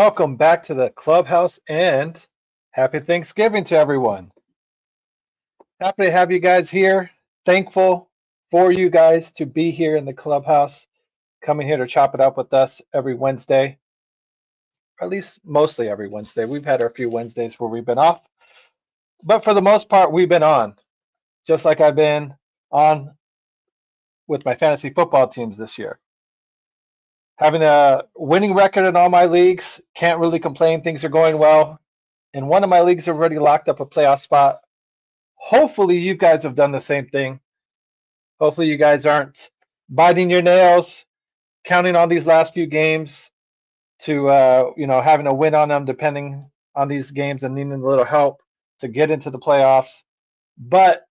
Welcome back to the clubhouse and happy Thanksgiving to everyone. Happy to have you guys here. Thankful for you guys to be here in the clubhouse, coming here to chop it up with us every Wednesday, or at least mostly every Wednesday. We've had our few Wednesdays where we've been off, but for the most part, we've been on, just like I've been on with my fantasy football teams this year. Having a winning record in all my leagues, can't really complain. Things are going well. In one of my leagues, I've already locked up a playoff spot. Hopefully, you guys have done the same thing. Hopefully, you guys aren't biting your nails, counting on these last few games to, having a win on them, depending on these games and needing a little help to get into the playoffs. But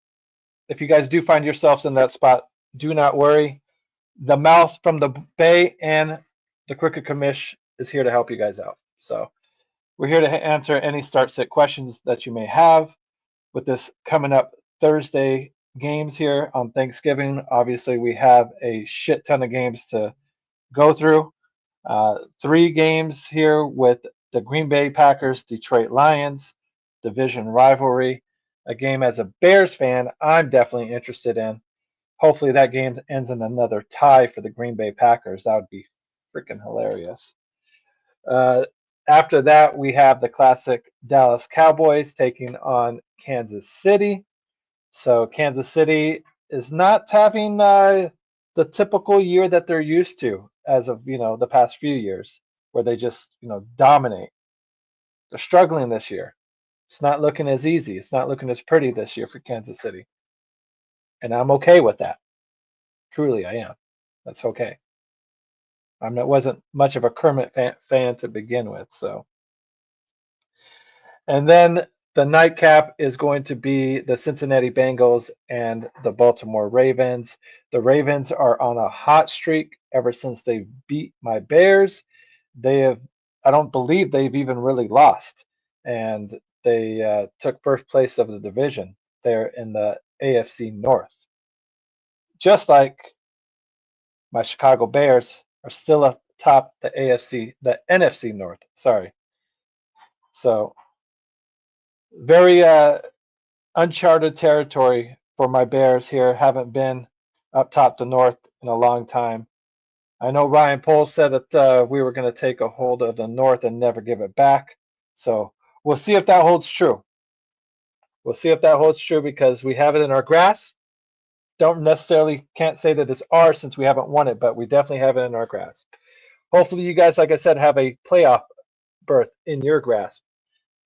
if you guys do find yourselves in that spot, do not worry. The mouth from the Bay and the Crooked Commish is here to help you guys out. So we're here to answer any start-sit questions that you may have with this coming up Thursday games here on Thanksgiving. Obviously, we have a shit ton of games to go through. 3 games here with the Green Bay Packers, Detroit Lions, division rivalry. A game as a Bears fan I'm definitely interested in. Hopefully that game ends in another tie for the Green Bay Packers. That would be freaking hilarious. After that, we have the classic Dallas Cowboys taking on Kansas City. So Kansas City is not having the typical year that they're used to as of the past few years, where they just dominate. They're struggling this year. It's not looking as easy. It's not looking as pretty this year for Kansas City. And I'm okay with that. Truly, I am. That's okay. Wasn't much of a Kermit fan to begin with, so. And then the nightcap is going to be the Cincinnati Bengals and the Baltimore Ravens. The Ravens are on a hot streak ever since they beat my Bears. I don't believe they've even really lost, and they took first place of the division. They're in the AFC North. Just like my Chicago Bears are still atop the NFC North. Sorry. So very uncharted territory for my Bears here. Haven't been up top the North in a long time. I know Ryan Poles said that we were going to take a hold of the North and never give it back. So we'll see if that holds true. We'll see if that holds true because we have it in our grasp. Can't say that it's ours since we haven't won it, but we definitely have it in our grasp. Hopefully you guys, like I said, have a playoff berth in your grasp.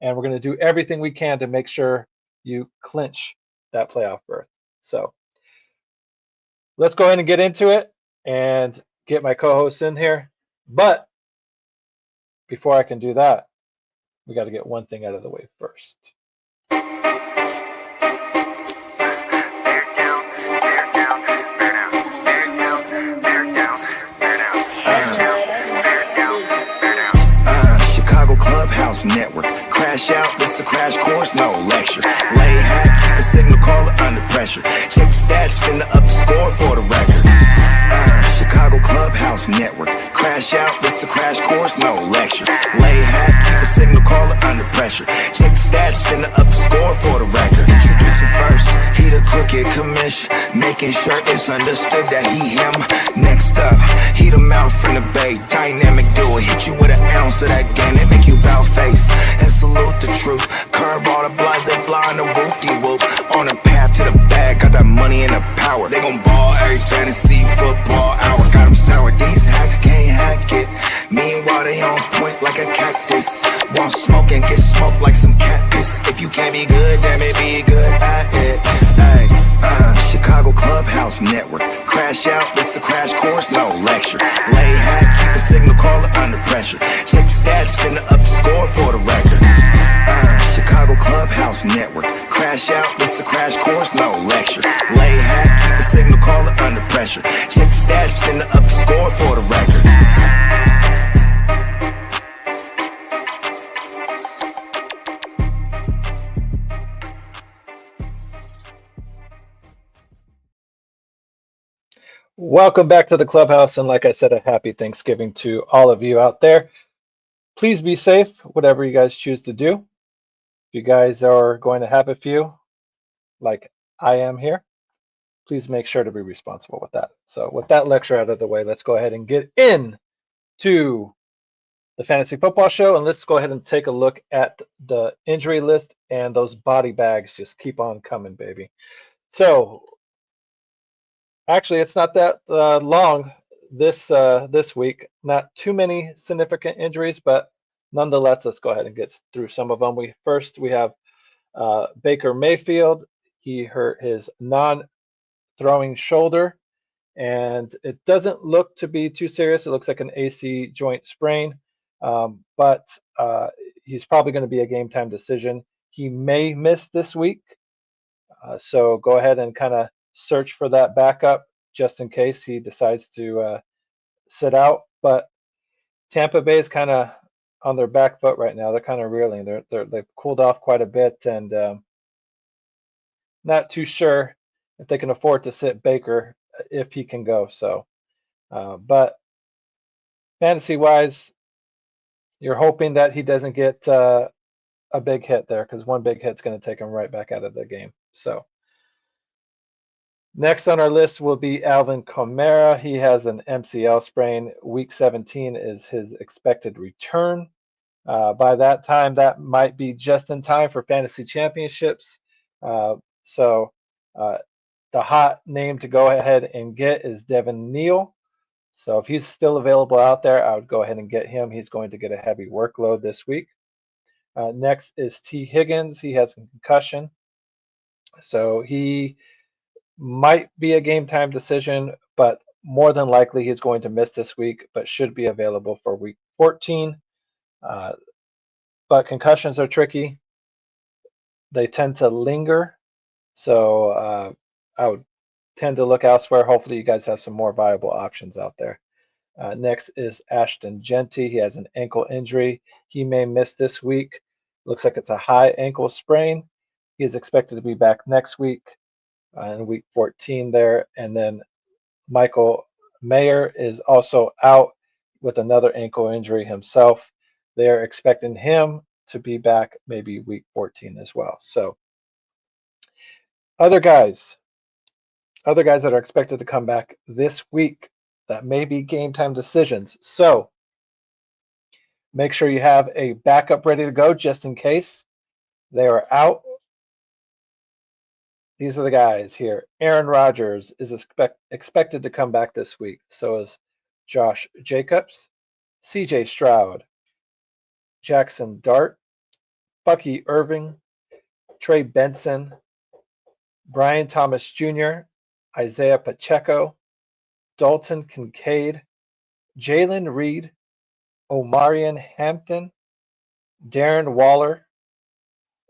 And we're going to do everything we can to make sure you clinch that playoff berth. So let's go ahead and get into it and get my co-hosts in here. But before I can do that, we got to get one thing out of the way first. Clubhouse Network. Crash out, this a crash course, no lecture. Lay hack, keep a signal caller under pressure. Check the stats, finna up the score for the record. Chicago Clubhouse Network. Crash out, this a crash course, no lecture. Lay hack, keep a signal caller under pressure. Check the stats, finna up the score for the record. Introducing first, he the Crooked Commish, making sure it's understood that he him. Next up, he the mouth from the Bay, dynamic duo. Hit you with an ounce of that game, they make you bow face and salute the truth. Curve all the blinds, they blind the whoop-de-whoop. On the path to the bag, got that money and the power. They gon' ball every fantasy football hour. Got them sour, these hacks can't hack it. Meanwhile, they on point like a cactus. Want smoke and get smoked like some cat piss. If you can't be good, then maybe good at it. Ay, Chicago Clubhouse Network. Crash out, this a crash course, no lecture. Lay hack, keep a signal caller under pressure. Check the stats, finna up the score for the record. Chicago Clubhouse Network. Crash out, this a crash course, no lecture. Lay hack, keep a signal caller under pressure. Check the stats, finna up the score for the record. Welcome back to the clubhouse, and like I said, a happy Thanksgiving to all of you out there. Please be safe, whatever you guys choose to do. If you guys are going to have a few, like I am here, please make sure to be responsible with that. So, with that lecture out of the way, let's go ahead and get into the fantasy football show, and let's go ahead and take a look at the injury list, and those body bags just keep on coming, baby. So, actually, it's not that long this week. Not too many significant injuries, but nonetheless, let's go ahead and get through some of them. We have Baker Mayfield. He hurt his non-throwing shoulder, and it doesn't look to be too serious. It looks like an AC joint sprain, but he's probably going to be a game time decision. He may miss this week, so go ahead and kind of search for that backup just in case he decides to sit out. But Tampa Bay is kind of on their back foot right now. They're kind of reeling. They've cooled off quite a bit, and not too sure if they can afford to sit Baker if he can go. So, but fantasy wise, you're hoping that he doesn't get a big hit there, because one big hit's going to take him right back out of the game. So, next on our list will be Alvin Kamara. He has an MCL sprain. Week 17 is his expected return. By that time, that might be just in time for fantasy championships. So the hot name to go ahead and get is Devin Neal. So if he's still available out there, I would go ahead and get him. He's going to get a heavy workload this week. Next is T. Higgins. He has a concussion. So he might be a game time decision, but more than likely he's going to miss this week, but should be available for week 14. But concussions are tricky. They tend to linger. So I would tend to look elsewhere. Hopefully you guys have some more viable options out there. Next is Ashton Genty. He has an ankle injury. He may miss this week. Looks like it's a high ankle sprain. He is expected to be back next week in week 14 there. And then Michael Mayer is also out with another ankle injury himself. They're expecting him to be back maybe week 14 as well. So other guys that are expected to come back this week that may be game time decisions. So make sure you have a backup ready to go just in case they are out. These are the guys here. Aaron Rodgers is expected to come back this week. So is Josh Jacobs, CJ Stroud, Jackson Dart, Bucky Irving, Trey Benson, Brian Thomas Jr., Isaiah Pacheco, Dalton Kincaid, Jalen Reed, Omarion Hampton, Darren Waller,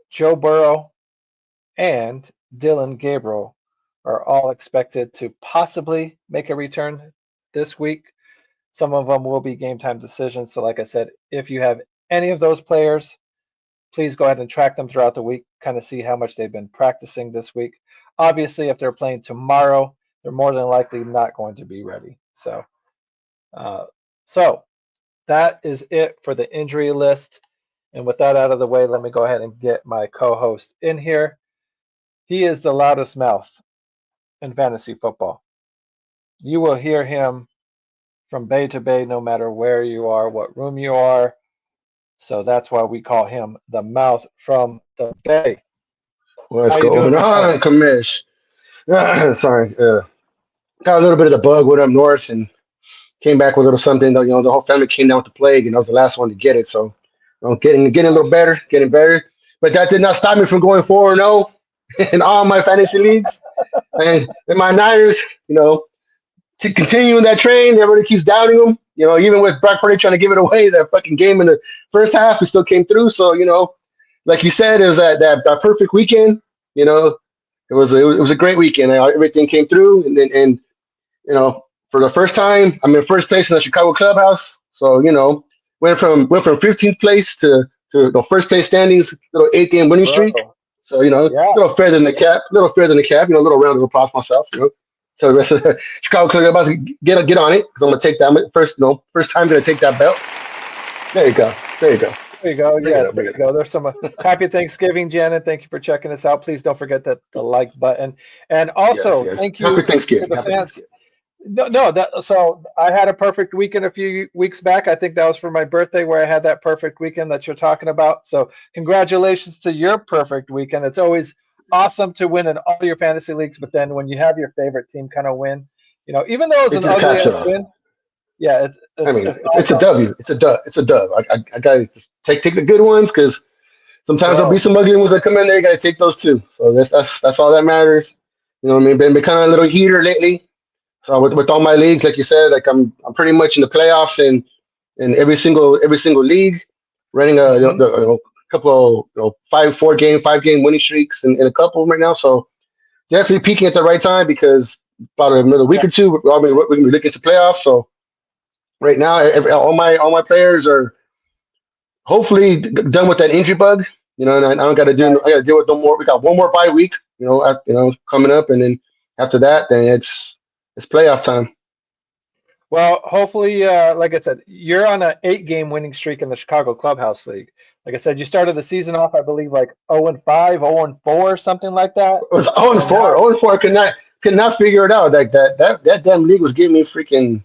Joe Burrow, and Dylan Gabriel are all expected to possibly make a return this week. Some of them will be game time decisions. So like I said, if you have any of those players, please go ahead and track them throughout the week, kind of see how much they've been practicing this week. Obviously, if they're playing tomorrow, they're more than likely not going to be ready. So that is it for the injury list. And with that out of the way, let me go ahead and get my co-host in here. He is the loudest mouth in fantasy football. You will hear him from bay to bay, no matter where you are, what room you are. So that's why we call him the mouth from the bay. What's How you going doing, my friend? on, Commish? Sorry, got a little bit of the bug went up north and came back with a little something. The whole family came down with the plague, and I was the last one to get it. So, getting a little better, getting better. But that did not stop me from going 4-0 in all my fantasy leagues and my Niners. To continue that train, everybody keeps doubting them. Even with Brock Purdy trying to give it away, that fucking game in the first half, we still came through. So, like you said, is that perfect weekend. You know, it was a great weekend. Everything came through, and for the first time, I'm in first place in the Chicago clubhouse. So went from 15th place to the first place standings, little 8 game winning streak. Bro, So a yeah. little further than the cap, a little further than the cap. A little round of applause for myself. So the rest of the Chicago clubhouse get on it because I'm gonna take that first. First time gonna take that belt. There you go. There you go. There you go. Bring it Yes, up. there Bring you it up. go. There's some happy Thanksgiving, Janet. Thank you for checking us out. Please don't forget that the like button, and Yes, also yes. thank Happy you to Thanksgiving. the Happy fans. Thanksgiving. No, no. So I had a perfect weekend a few weeks back. I think that was for my birthday where I had that perfect weekend that you're talking about. So congratulations to your perfect weekend. It's always awesome to win in all your fantasy leagues, but then when you have your favorite team kind of win, even though it's It an just ugly caps ass it off. win, yeah, it's I it's mean, it's it's a awesome. W. It's a dub. It's a dub. I gotta just take the good ones because sometimes there'll be Bro, some ugly ones that come in there. You gotta take those too. So that's all that matters. You know what I mean? Been kind of a little heater lately. So with all my leagues, like you said, like I'm pretty much in the playoffs and in every single league, running hmm a couple of 5 game winning streaks in a couple right now. So definitely peaking at the right time because about another week yeah, or two, we're gonna be looking to playoffs. So right now, all my players are hopefully done with that injury bug. And I don't got to do. right. I got to deal with no more. We got one more bye week. Coming up, and then after that, then it's playoff time. Well, hopefully, like I said, you're on an 8 game winning streak in the Chicago Clubhouse League. Like I said, you started the season off, I believe, like 0-5, 0-4, something like that, It was 0 and and 4. now 0 and 4. I could not figure it out. Like that damn league was giving me freaking.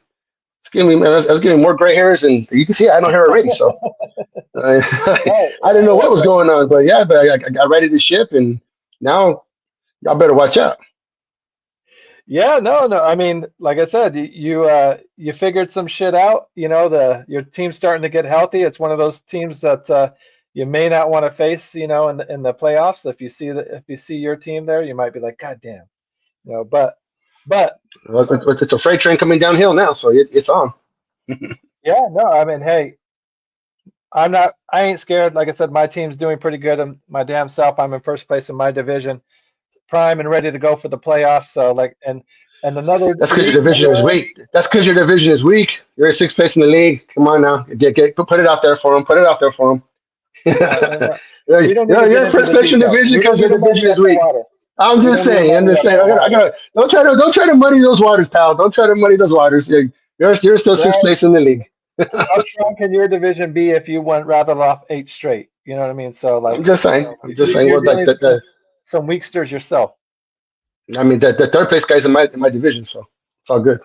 It's giving me. I was getting more gray hairs, and you can see I had no hair already. So I, right, I didn't know what was right. going on, but yeah, I got ready to ship, and now y'all better watch out. Yeah, no, no. I mean, like I said, you figured some shit out. The your team's starting to get healthy. It's one of those teams that you may not want to face. In the playoffs. If you see your team there, you might be like, God damn. But It's a freight train coming downhill now, so it's on. yeah, no. I mean, hey, I'm not. I ain't scared. Like I said, my team's doing pretty good. My damn self. I'm in first place in my division, prime and ready to go for the playoffs. So like, and another That's because league your that division is we're in. weak. That's because your division is weak. You're in sixth place in the league. Come on now, put it out there for them. Put it out there for them. No, you're, we don't need to you're get in into first the place in the details. division We don't because your need to division muddy is up the weak. water. I'm We just don't need to saying. I'm muddy just up saying. the I water. got. Don't try to muddy those waters, pal. Don't try to muddy those waters. You're still sixth Well, place in the league. how strong can your division be if you went rattled off 8 straight? You know what I mean? So I'm like, just saying. I'm just saying. you're Well, like dealing with the some weaksters yourself. I mean, the third place guys in my division, so it's all good.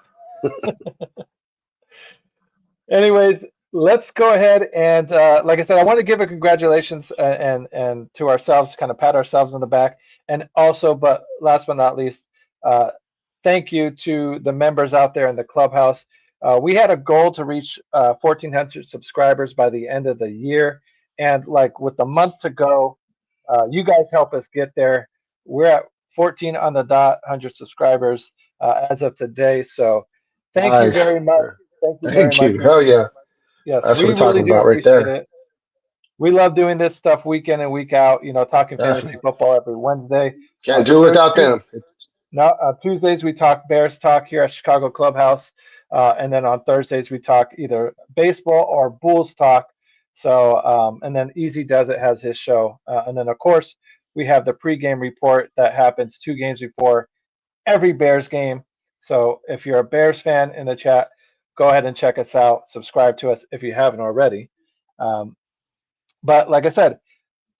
Anyways, let's go ahead and like I said, I want to give a congratulations and to ourselves, kind of pat ourselves on the back, and also, but last but not least, uh, thank you to the members out there in the clubhouse. We had a goal to reach 1,400 subscribers by the end of the year, and like with the month to go, you guys help us get there. We're at 14 on the dot, 100 subscribers as of today. So thank you Nice. very much. Thank you very Thank much. you. Hell yeah. Yes, That's what we I'm really talking do about right appreciate there. it. We love doing this stuff week in and week out. Talking fantasy Definitely. football every Wednesday. Can't On do it without Thursdays, them. no, on Tuesdays we talk Bears talk here at Chicago Clubhouse, and then on Thursdays we talk either baseball or Bulls talk. So, and then Easy Does It has his show, and then of course we have the pregame report that happens 2 games before every Bears game. So if you're a Bears fan in the chat, go ahead and check us out. Subscribe to us if you haven't already. Um, but like I said,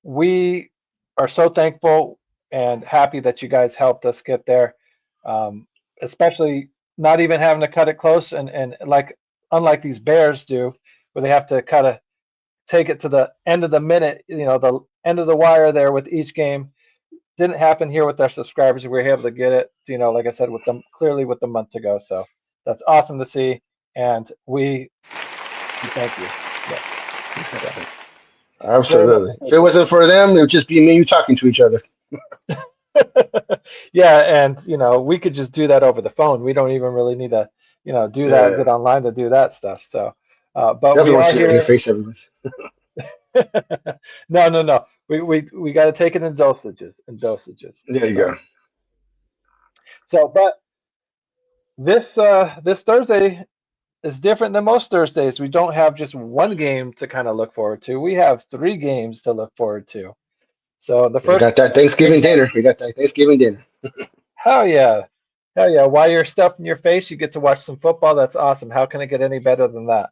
we are so thankful and happy that you guys helped us get there. Um, Especially not even having to cut it close and like unlike these Bears do, where they have to kind of take it to the end of the minute, the end of the wire there with each game. Didn't happen here with our subscribers. We were able to get it, like I said, with them clearly with the month to go. So that's awesome to see, and we thank you. Yes. So very much Absolutely. If it appreciate wasn't for them, it would just be me and you talking to each other. it. Yeah, and we could just do that over the phone. We don't even really need to, do that, Yeah. get online to do that stuff. So, but Definitely we wants to are get in your here. face every once. No, no, no. We got to take it in dosages, in dosages. There you So, go. but this Thursday is different than most Thursdays. We don't have just one game to kind of look forward to. We have 3 games to look forward to. So the We first got that big Thanksgiving one, dinner. We got that Thanksgiving dinner. hell yeah. Hell yeah. While you're stuffing your face, you get to watch some football. That's awesome. How can it get any better than that?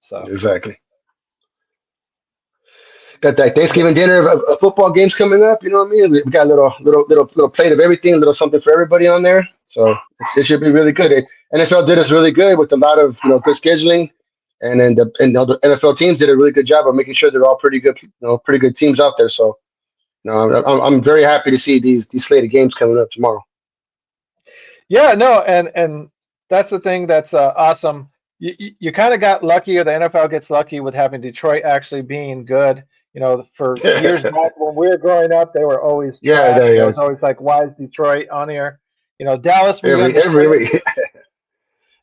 So Exactly. got that Thanksgiving dinner of football games coming up. You know what I mean? We got a little plate of everything, a little something for everybody on there. So it should be really good. NFL did us really good with a lot of good scheduling, and then the NFL teams did a really good job of making sure they're all pretty good teams out there. So I'm very happy to see these slated games coming up tomorrow. Yeah, no, and that's the thing that's awesome. You kind of got lucky, or the NFL gets lucky with having Detroit actually being good. For years back when we were growing up, they were always Yeah, trash. there It you was always like, why is Detroit on here? Dallas, go. we understand,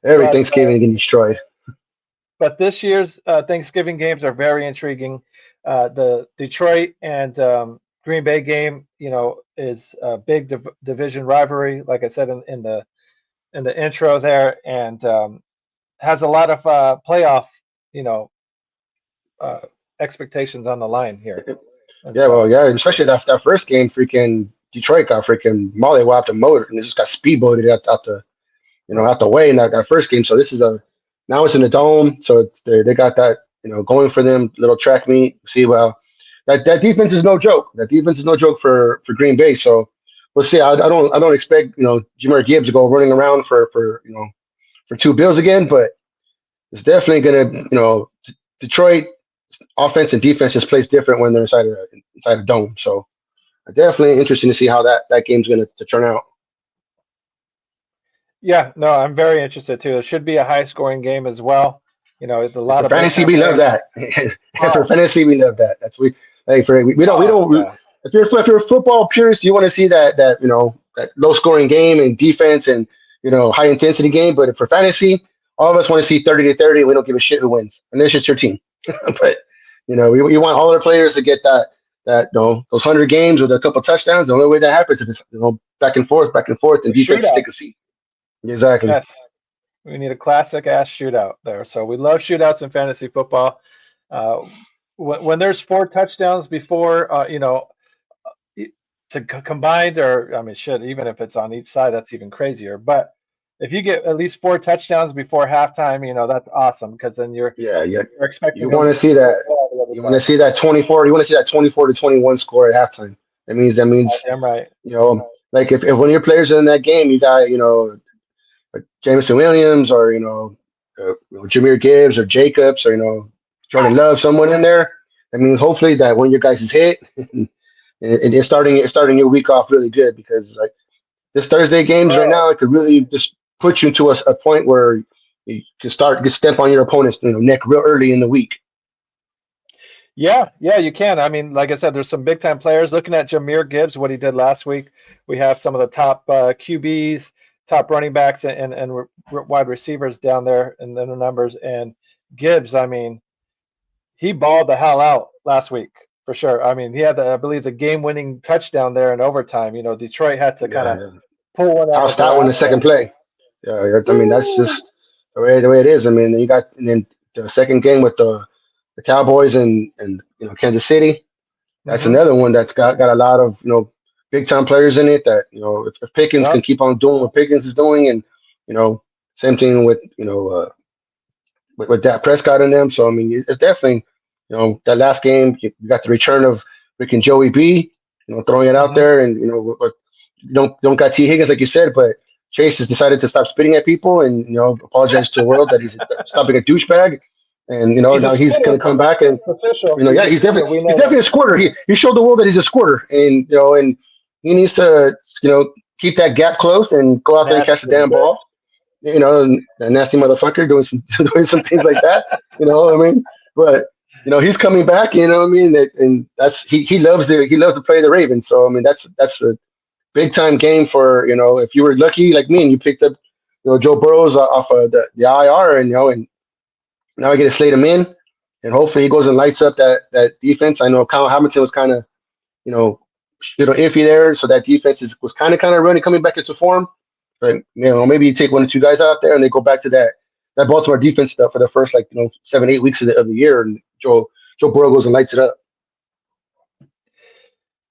Every but Thanksgiving getting destroyed. this year's Thanksgiving games are very intriguing. The Detroit and Green Bay game, is a big division rivalry, like I said in the intro there, and has a lot of playoff, you know, uh, expectations on the line here and Yeah, stuff. well, yeah, especially that first game, freaking Detroit got freaking mollywopped and motor, and it just got speedboated out the way in that first game. So this is now it's in the dome, so they got that going for them, little track meet. See, well, that defense is no joke. That defense is no joke for Green Bay. So we'll see. I don't expect Jameer Gibbs to go running around for two bills again, but it's definitely gonna Detroit offense and defense just plays different when they're inside a dome. So definitely interesting to see how that game's going to turn out. Yeah, no, I'm very interested too. It should be a high scoring game as well. It's a And lot for of big fantasy, time we love players. that. And for Oh, fantasy, we love that. That's hey for we oh don't yeah, if you're a football purist, you want to see that low scoring game and defense and high intensity game. But for fantasy, all of us want to see 30-30. We don't give a shit who wins, unless it's your team. But we want all the players to get that those 100 games with a couple touchdowns. The only way that happens is if it's back and forth, and a defenses shootout. take a seat. Exactly. Yes, we need a classic ass shootout there. So we love shootouts in fantasy football. Uh, when there's four touchdowns before, e- combined, or I mean, shit, even if it's on each side, that's even crazier. But if you get at least four touchdowns before halftime, that's awesome because then you're Yeah, yeah. you're expecting You those want to games see to go that. well the other You want to side. see that 24. You want to see that 24-21 score at halftime. That means Damn right. like if one of your players are in that game, you got like Jameson Williams or Jameer Gibbs or Jacobs or Jordan Love, someone in there. That means hopefully that one of your guys is hit, and it's starting your week off really good because like this Thursday games right Bro. now, it could really just put you into a point where you can start to step on your opponent's neck real early in the week. Yeah, yeah, you can. I mean, like I said, there's some big time players. Looking at Jameer Gibbs, what he did last week, we have some of the top QBs, top running backs, and wide receivers down there in the numbers. And Gibbs, I mean, he balled the hell out last week for sure. I mean, he had, I believe, the game-winning touchdown there in overtime. Detroit had to kind Yeah, of yeah. pull one out House of their that one ass the there. second play. Yeah, yeah, I mean that's Woo! just the way it is. I mean, and then the second game with the Cowboys and Kansas City. That's Hmm. another one that's got a lot of big time players in it. That if Pickens can Yep. keep on doing what Pickens is doing, and you know same thing with with Dak Prescott in them. So I mean, it's definitely that last game you got the return of freaking Joey B. Throwing it out Hmm. there, and you don't got T Higgins like you said, but Chase has decided to stop spitting at people and apologize to the world that he's stop being a douchebag, and He's a now he's spitter. going to come back and It's official. He's yeah, a spitter. We he's know definitely that. a squirter. He showed the world that he's a squirter, and and he needs to keep that gap close and go out there and catch Nasty the little damn bitch. ball. And a nasty motherfucker doing some doing some things like that. What I mean? But he's coming back. You know what I mean? And that's he loves to play the Ravens. So I mean that's a big time game for if you were lucky like me and you picked up Joe Burrows off of the IR and now I get to slate him in and hopefully he goes and lights up that defense. I know Kyle Hamilton was kind of you know little iffy there, so that defense was kind of running coming back into form. But maybe you take one or two guys out there and they go back to that Baltimore defense stuff for the first 7-8 weeks of the year, and Joe Burrow goes and lights it up.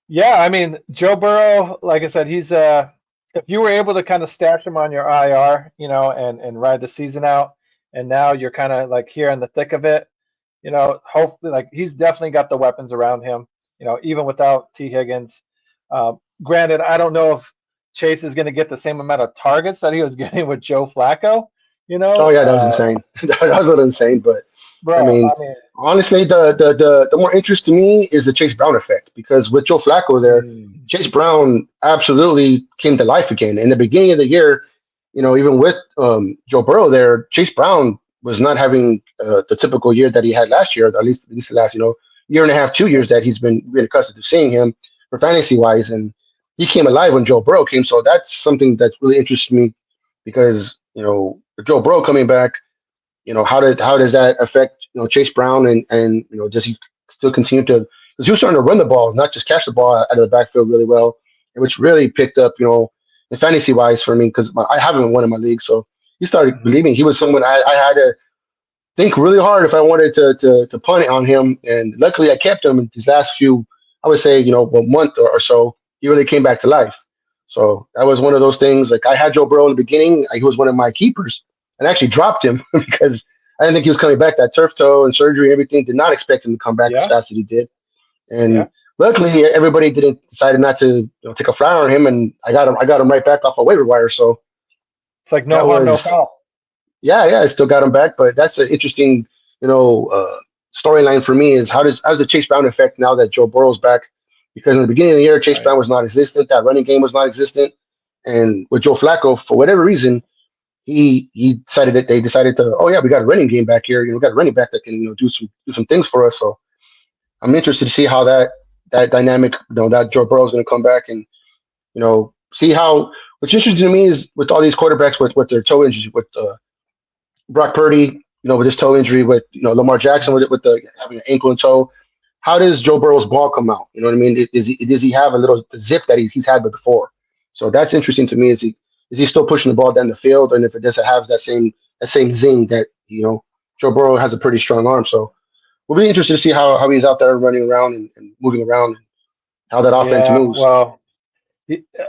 Yeah, I mean, Joe Burrow, like I said, he's if you were able to kind of stash him on your IR, and ride the season out, and now you're kind of like here in the thick of it, hopefully, like he's definitely got the weapons around him. Even without T Higgins. Granted, I don't know if Chase is going to get the same amount of targets that he was getting with Joe Flacco. You Oh know, yeah, that was insane. That was a little insane, but I bro. mean, I mean, honestly, the more interest to me is the Chase Brown effect because with Joe Flacco there, mm, Chase Brown absolutely came to life again. In the beginning of the year, even with Joe Burrow there, Chase Brown was not having the typical year that he had last year, at least the last year and a half, 2 years that he's been accustomed to seeing him for fantasy wise, and he came alive when Joe Burrow came. So that's something that really interests me because with Joe Burrow coming back, how does that affect Chase Brown and does he still continue to because he was starting to run the ball, not just catch the ball out of the backfield really well, which really picked up in fantasy wise for me because I haven't won in my league, so he started mhm. believing he was someone I had to think really hard if I wanted to punt it on him, and luckily I kept him in these last few, I would say a month or so. He really came back to life. So that was one of those things. Like I had Joe Burrow in the beginning, he was one of my keepers, and I actually dropped him because I didn't think he was coming back. That turf toe and surgery and everything did not expect him to come back as Yeah, fast as he did. yeah. And luckily, everybody didn't decided not to take a flyer on him, and I got him right back off a waiver wire. So It's like no that harm, no was foul. yeah, yeah, I still got him back, but that's an interesting, storyline for me is how's the Chase Brown effect now that Joe Burrow's back? Because in the beginning of the year, Chase Right. Brown was non-existent, that running game was non-existent, and with Joe Flacco, for whatever reason, he decided that they decided to, oh yeah, we got a running game back here, we got a running back that can do some things for us. So I'm interested to see how that dynamic, that Joe Burrow is going to come back and see how. What's interesting to me is with all these quarterbacks with their toe injuries, with Brock Purdy, with his toe injury, with Lamar Jackson Mhm. with the having an ankle and toe. How does Joe Burrow's ball come out? You know what I mean? Does he have a little zip that he's had before? So that's interesting to me. Is he still pushing the ball down the field, and if it doesn't have that same zing that Joe Burrow has a pretty strong arm. So we'll be interested to see how he's out there running around and moving around, how that offense Yeah. moves. Well,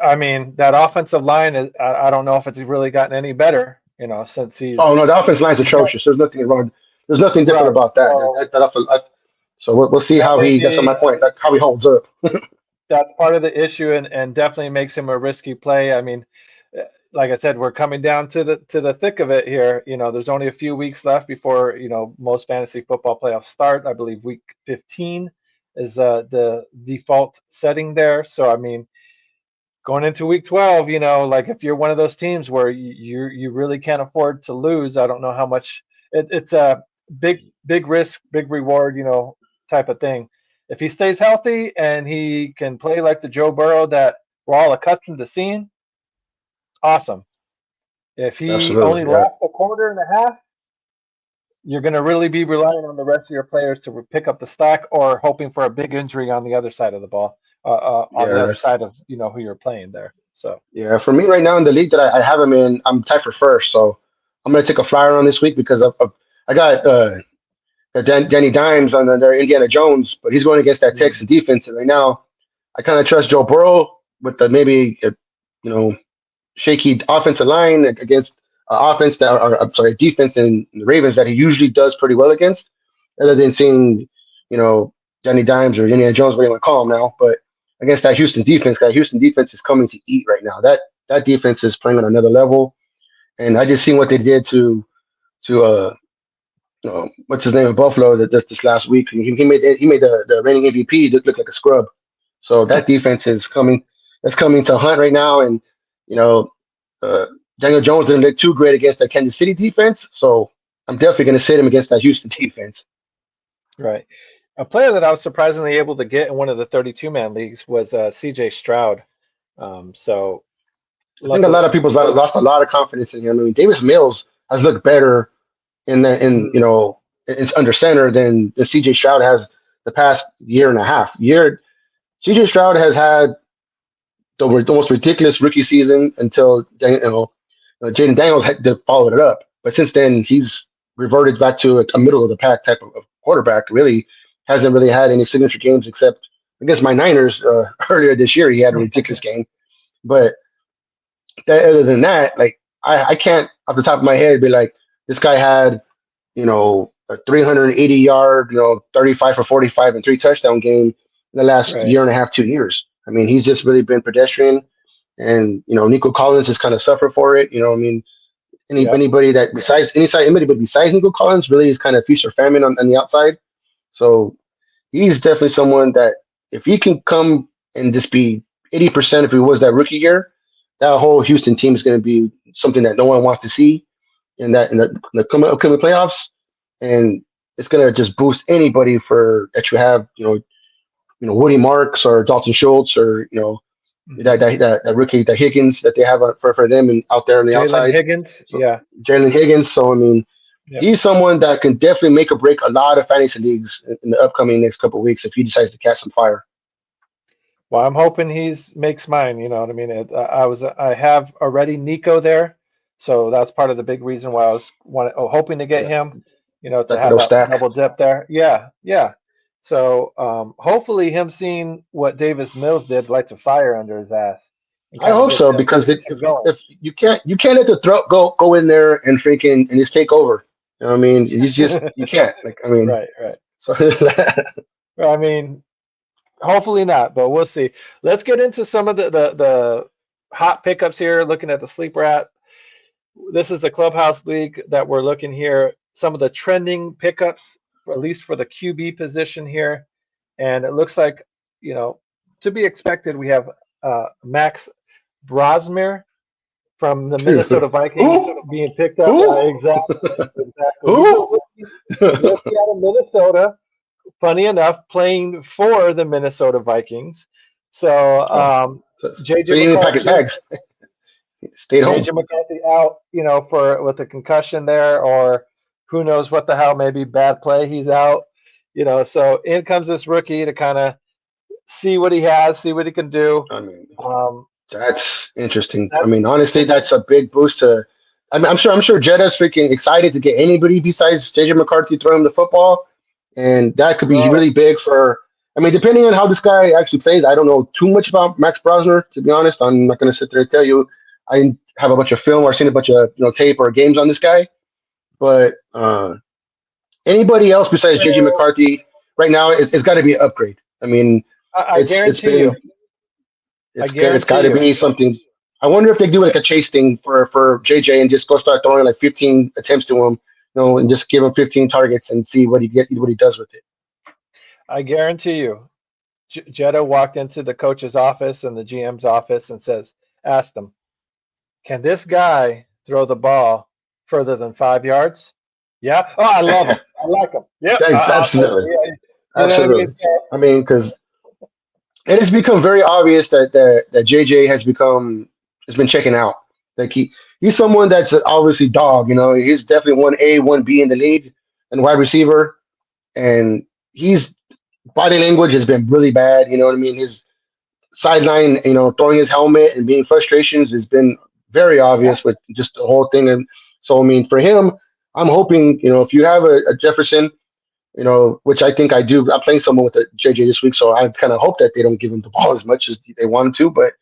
I mean, that offensive line is. I don't know if it's really gotten any better. Since Oh he's no, the offense line's he's got atrocious. There's nothing wrong. There's nothing different right. about that. That So that, that offense, so we'll see that how may he. That's my be point. Like how he holds up. that's part of the issue, and definitely makes him a risky play. I mean, like I said, we're coming down to the thick of it here. There's only a few weeks left before most fantasy football playoffs start. I believe week 15 is the default setting there. So I mean, going into week 12, like if you're one of those teams where you really can't afford to lose, I don't know how much it's a big risk, big reward, type of thing. If he stays healthy and he can play like the Joe Burrow that we're all accustomed to seeing, awesome. If he only Absolutely, yeah, lasts a quarter and a half, you're going to really be relying on the rest of your players to pick up the slack or hoping for a big injury on the other side of the ball, on the yeah. other That's side of who you're playing there. So. yeah. For me right now in the league that I have him in, I'm tied for first. So I'm gonna take a flyer on this week because I got Danny Dimes on their Indiana Jones, but he's going against that Texas defense, and right now I kind of trust Joe Burrow with the maybe you know shaky offensive line against offense that, or I'm sorry, defense in the Ravens that he usually does pretty well against, other than seeing, you know, Johnny Dimes or Indiana Jones, what you want to call him now. But against that Houston defense is coming to eat right now. That defense is playing on another level, and I just seen what they did to what's his name in Buffalo this last week. He made the reigning MVP look like a scrub. So that defense is coming. That's coming to hunt right now, and you know, uh, Daniel Jones didn't look too great against the Kansas City defense. So I'm definitely going to sit him against that Houston defense. Right. A player that I was surprisingly able to get in one of the 32-man leagues was C.J. Stroud. So I think a luckily, lot of people's lost a lot of confidence in him. I mean, Davis Mills has looked better mm, it's under center than the CJ Stroud has the past year and a half. CJ Stroud has had the most ridiculous rookie season until Jaden Daniels had to follow it up. But since then, he's reverted back to a middle of the pack type of quarterback. Really hasn't really had any signature games except against my Niners earlier this year. He had a ridiculous game, but other than that, like I can't off the top of my head be like this guy had a 380-yard, 35 for 45 and three touchdown game in the last Right. year and a half, 2 years. I mean, he's just really been pedestrian, and Nico Collins has kind of suffered for it. I mean, Yep. anybody that besides anybody but besides Nico Collins really is kind of feast or famine on the outside. So he's definitely someone that if he can come and just be 80% if he was that rookie year, that whole Houston team is going to be something that no one wants to see in the upcoming playoffs, and it's going to just boost anybody for that you have, Woody Marks or Dalton Schultz or that, Hmm. that that rookie, the Higgins that they have for them and out there on the Jalen outside. Higgins. So Yeah. Jalen Higgins. So I mean, Yep. he's someone that can definitely make or break a lot of fantasy leagues in the upcoming next couple of weeks if he decides to catch some fire. Well, I'm hoping he's makes mine. You know what I mean? I have already Nico there, so that's part of the big reason why hoping to get Yeah, him. To that have little that stack. double dip there. Yeah, yeah. So hopefully him seeing what Davis Mills did lights a fire under his ass and I kind of hope so because gets him going. if you can't let the throat go in there and freaking and just take over. You know what I mean? You can't. Like I mean, Right, right. so Well, I mean, hopefully not, but we'll see. Let's get into some of the hot pickups here. Looking at the sleeper app, this is the clubhouse league that we're looking here. Some of the trending pickups, at least for the QB position here, and it looks like you know to be expected. We have Max Brosmer from the Minnesota Vikings who being picked up. who Exactly, exactly. He's a who? rookie out of Minnesota. Funny enough, playing for the Minnesota Vikings. So Oh, so JJ he didn't even pack his McCarthy, bags. He stayed home. JJ McCarthy out, for with a concussion there, or who knows what the hell, maybe bad play, he's out. So in comes this rookie to kind of see what he has, see what he can do. I mean, Um, that's interesting. I that, mean, honestly, that's a big boost to. I'm sure Jeddah's freaking excited to get anybody besides JJ McCarthy throwing him the football, and that could be bro, really big for. I mean, depending on how this guy actually plays, I don't know too much about Max Brosner to be honest. I'm not going to sit there and tell you. I have a bunch of film or seen a bunch of tape or games on this guy, but anybody else besides JJ so McCarthy right now, it's got to be an upgrade. I mean, I it's guarantee you, been I it's got guarantee to you, be something. I wonder if they do like a chase thing for JJ and just go start throwing like 15 attempts to him, and just give him 15 targets and see what he does with it. I guarantee you, Jetta walked into the coach's office and the GM's office and asked him, can this guy throw the ball further than 5 yards? Yeah. Oh, I love him. I like him. Yep. Thanks, I'll take him. absolutely, Yeah. You know what I mean? absolutely. I mean, because it has become very obvious that JJ has been checking out. Like he's someone that's obviously dog. He's definitely 1A, 1B in the league and wide receiver, and he's body language has been really bad. You know what I mean? His sideline, throwing his helmet and being frustrations has been very Yeah. obvious with just the whole thing. And so, I mean, for him, I'm hoping, if you have a Jefferson, which I think I do. I'm playing someone with a JJ this week, so I kind of hope that they don't give him the ball as much as they wanted to. But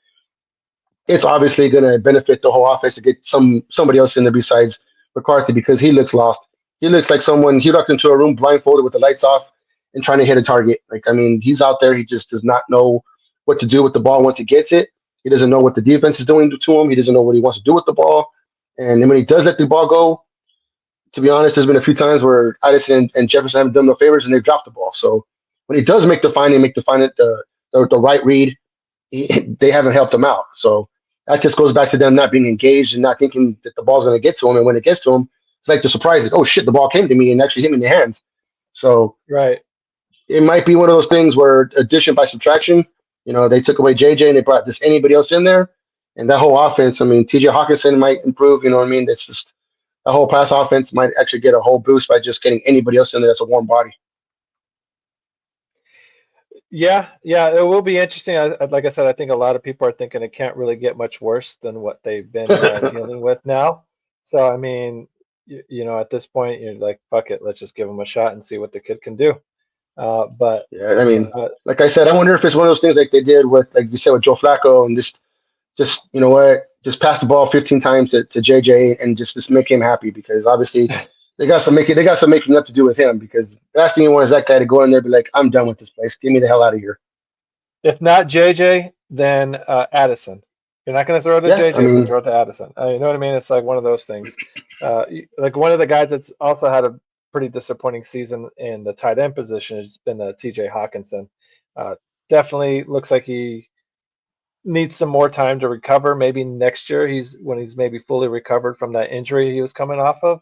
it's obviously going to benefit the whole offense to get somebody else in there besides McCarthy because he looks lost. He looks like someone he walked into a room blindfolded with the lights off and trying to hit a target. Like I mean, he's out there. He just does not know what to do with the ball once he gets it. He doesn't know what the defense is doing to him. He doesn't know what he wants to do with the ball. And then when he does let the ball go, to be honest, there's been a few times where Addison and Jefferson haven't done no favors and they've dropped the ball. So when he does make the right read, they haven't helped him out. So that just goes back to them not being engaged and not thinking that the ball's going to get to him. And when it gets to him, it's like the surprise, like, oh shit, the ball came to me and actually hit me in the hands. So Right. it might be one of those things where addition by subtraction, they took away JJ and they brought this anybody else in there. And that whole offense, I mean, TJ Hawkinson might improve, you know what I mean? It's just the whole pass offense might actually get a whole boost by just getting anybody else in there that's a warm body. Yeah. Yeah. It will be interesting. Like I said, I think a lot of people are thinking it can't really get much worse than what they've been dealing with now. So, I mean, at this point, you're like, fuck it, let's just give him a shot and see what the kid can do. But Yeah, I mean, uh, like I said, I wonder if it's one of those things like they did with, like you said, with Joe Flacco and just pass the ball 15 times to JJ and just make him happy because obviously they got some making up to do with him because the last thing you want is that guy to go in there and be like, I'm done with this place. Get me the hell out of here. If not JJ, then Addison. You're not going to throw it to Yeah, I JJ, so mean, throw it to Addison. You know what I mean? It's like one of those things. Like one of the guys that's also had a pretty disappointing season in the tight end position has been TJ Hawkinson. Uh, Definitely looks like he needs some more time to recover. Maybe next year when he's maybe fully recovered from that injury he was coming off of,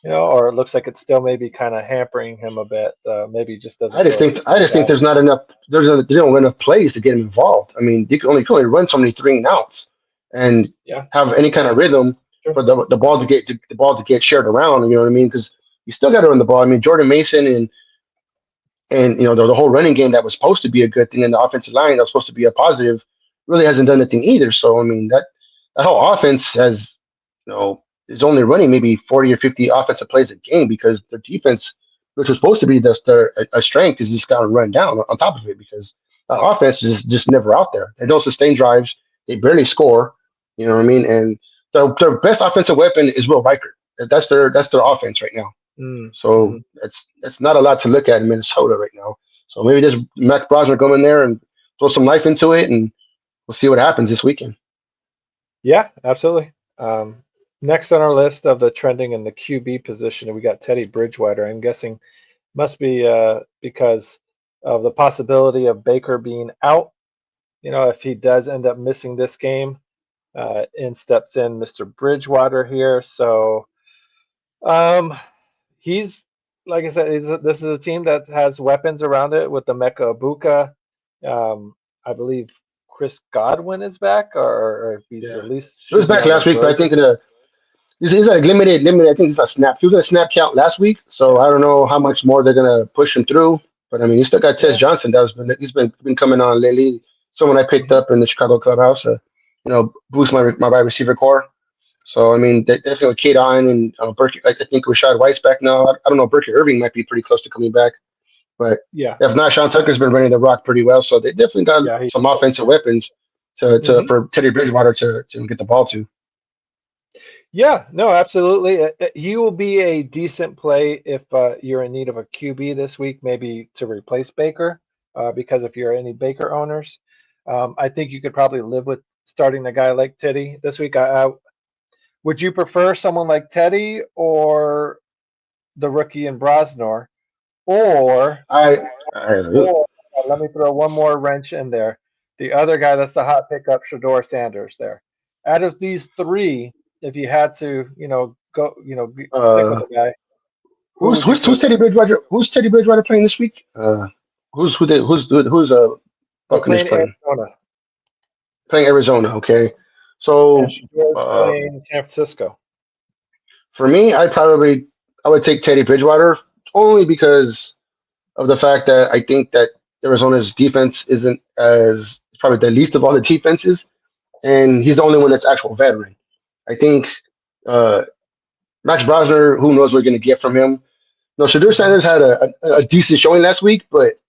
or it looks like it's still maybe kind of hampering him a bit. Maybe he just doesn't feel like he's I quite just think back. there's not enough. They don't have enough plays to get him involved. I mean, you can only run so many three and outs and Yeah, have any kind of rhythm sure. for the ball to get the ball to get shared around. You know what I mean? Because you still got to run the ball. I mean, Jordan Mason and the whole running game that was supposed to be a good thing in the offensive line that was supposed to be a positive really hasn't done anything either. So I mean that whole offense has is only running maybe 40 or 50 offensive plays a game because their defense, which was supposed to be their a strength, is just got to run down on top of it because the offense is just never out there. They don't sustain drives. They barely score. You know what I mean? And their best offensive weapon is Will Riker. That's their offense right now. So Mm-hmm. that's not a lot to look at in Minnesota right now. So maybe just Matt Brosner go in there and throw some life into it, and we'll see what happens this weekend. Yeah, absolutely. Um, Next on our list of the trending in the QB position, we got Teddy Bridgewater. I'm guessing must be because of the possibility of Baker being out. If he does end up missing this game, in steps in Mr. Bridgewater here. So um, he's like I said, this is a team that has weapons around it with the Mecca Abuka. I believe Chris Godwin is back, or if he's Yeah, at least he was should be back on the last week, but I road. think he's like limited. I think he's a snap. He was gonna snap count last week, so I don't know how much more they're gonna push him through. But I mean, you still got Tess Yeah. Johnson. He's been coming on lately. Someone I picked Hmm. up in the Chicago clubhouse. Boost my wide receiver core. So I mean, definitely with Kate on and Berkey. I think Rashad White's back now. I don't know. Berkey Irving might be pretty close to coming back, but Yeah. if not, Sean Tucker's been running the rock pretty well. So they definitely got Yeah. some offensive weapons to Hmm. for Teddy Bridgewater to get the ball to. Yeah. No, absolutely. He will be a decent play if you're in need of a QB this week, maybe to replace Baker. Because if you're any Baker owners, I think you could probably live with starting a guy like Teddy this week. Would you prefer someone like Teddy or the rookie in Brosnor, or I or let me throw one more wrench in there. The other guy that's the hot pickup, Shador Sanders. There, out of these three, if you had to, go, stick with uh, a guy, who would you who's pick? Teddy Bridgewater? Who's Teddy Bridgewater playing this week? Who's They're Buccaneers playing playing? Arizona, Playing Arizona. Okay, and so Shador's uh, playing San Francisco. for me, I would take Teddy Bridgewater only because of the fact that I think that Arizona's defense isn't as probably the least of all the defenses, and he's the only one that's actual veteran. I think uh, Max Brosner, who knows what we're going to get from him. No, Shadur Hmm. Sanders had a decent showing last week, but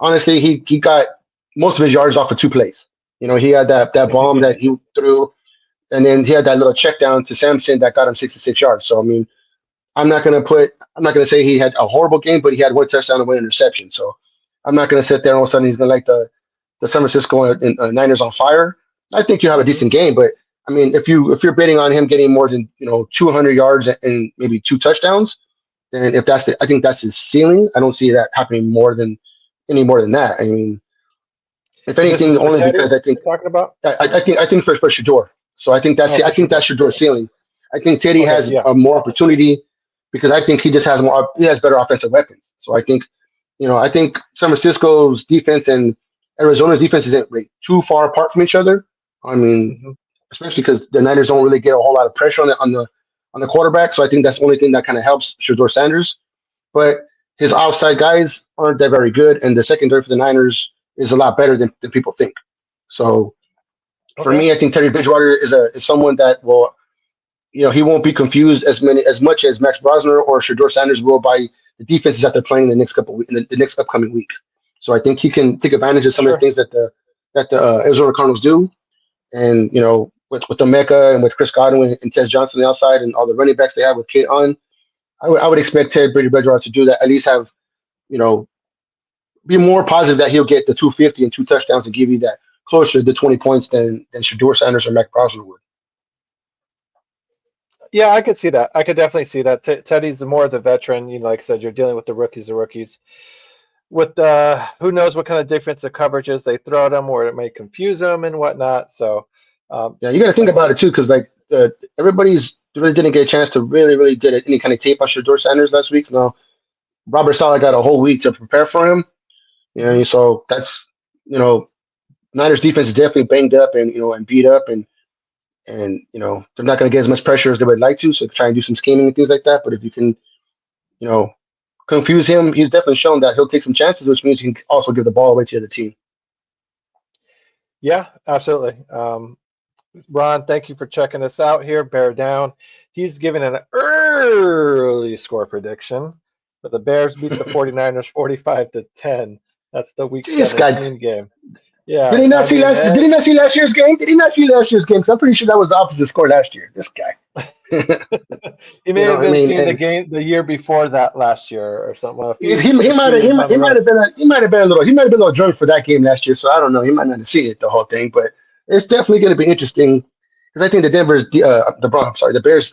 honestly, he got most of his yards off of two plays. He had that bomb Yeah. that he threw, and then he had that little check down to Samson that got him 66 yards. So I mean, I'm not gonna say he had a horrible game, but he had one touchdown and one interception. So I'm not gonna sit there and all of a sudden he's gonna like the San Francisco Niners on fire. I think you have a Hmm. decent game, but I mean, if you're betting on him getting more than 200 yards and maybe two touchdowns, then if I think that's his ceiling. I don't see that happening any more than that. I mean, if And this is anything, for only Teddy because you're talking about. I think for Shador. So Oh, I for think Shador. that's Shador's ceiling. I think Teddy Okay. has Yeah. a more opportunity because I think he has better offensive weapons. So I think San Francisco's defense and Arizona's defense isn't really too far apart from each other. I mean, Hmm. especially because the Niners don't really get a whole lot of pressure on the quarterback. So I think that's the only thing that kind of helps Shador Sanders. But his outside guys aren't that very good, and the secondary for the Niners is a lot better than people think. So for Okay. me, I think Teddy Bridgewater is someone that will, he won't be confused as much as Max Brosner or Shador Sanders will by the defenses that they're playing the next upcoming week. So I think he can take advantage of some of the Sure. things that the Arizona Cardinals do, and with the Mecca and with Chris Godwin and Tez Johnson on the outside and all the running backs they have with Kate on. I would expect Ted Brady Bridgewater to do that. At least have you know be more positive that he'll get the 250 and 2 touchdowns and give you that closer to the 20 points than Shador Sanders or Mac Crosby would. Yeah, I could see that. I could definitely see that. Teddy's more the veteran. Like I said, you're dealing with the rookies. With who knows what kind of defensive coverages they throw at them, or it may confuse them and whatnot. So, um, Yeah, you got to think like I about said, it too, because like everybody's really didn't get a chance to really get any kind of tape on Shador Sanders last week. Robert Sala got a whole week to prepare for him. mhm. So that's you know Niners defense is definitely banged up and and beat up and they're not going to get as much pressure as they would like to. So try and do some scheming and things like that. But if you can you know confuse him, he's definitely shown that he'll take some chances, which means he can also give the ball away to the other team. Yeah, absolutely. Ron, thank you for checking us out here. Bear down. He's giving an early score prediction, but the Bears beat the 49ers 45-10. That's the Week See this guy. 17 game. Did Yeah, he not I see mean, last? Did he not see last year's game? Did he not see last year's game? 'Cause I'm pretty sure that was the opposite score last year. This guy. he may have I been mean, seeing the and game the year before that last year or something, he a might few have years down he the might road. have been a little drunk for that game last year. So I don't know. He might not have seen it the whole thing, but it's definitely going to be interesting because I think the Bears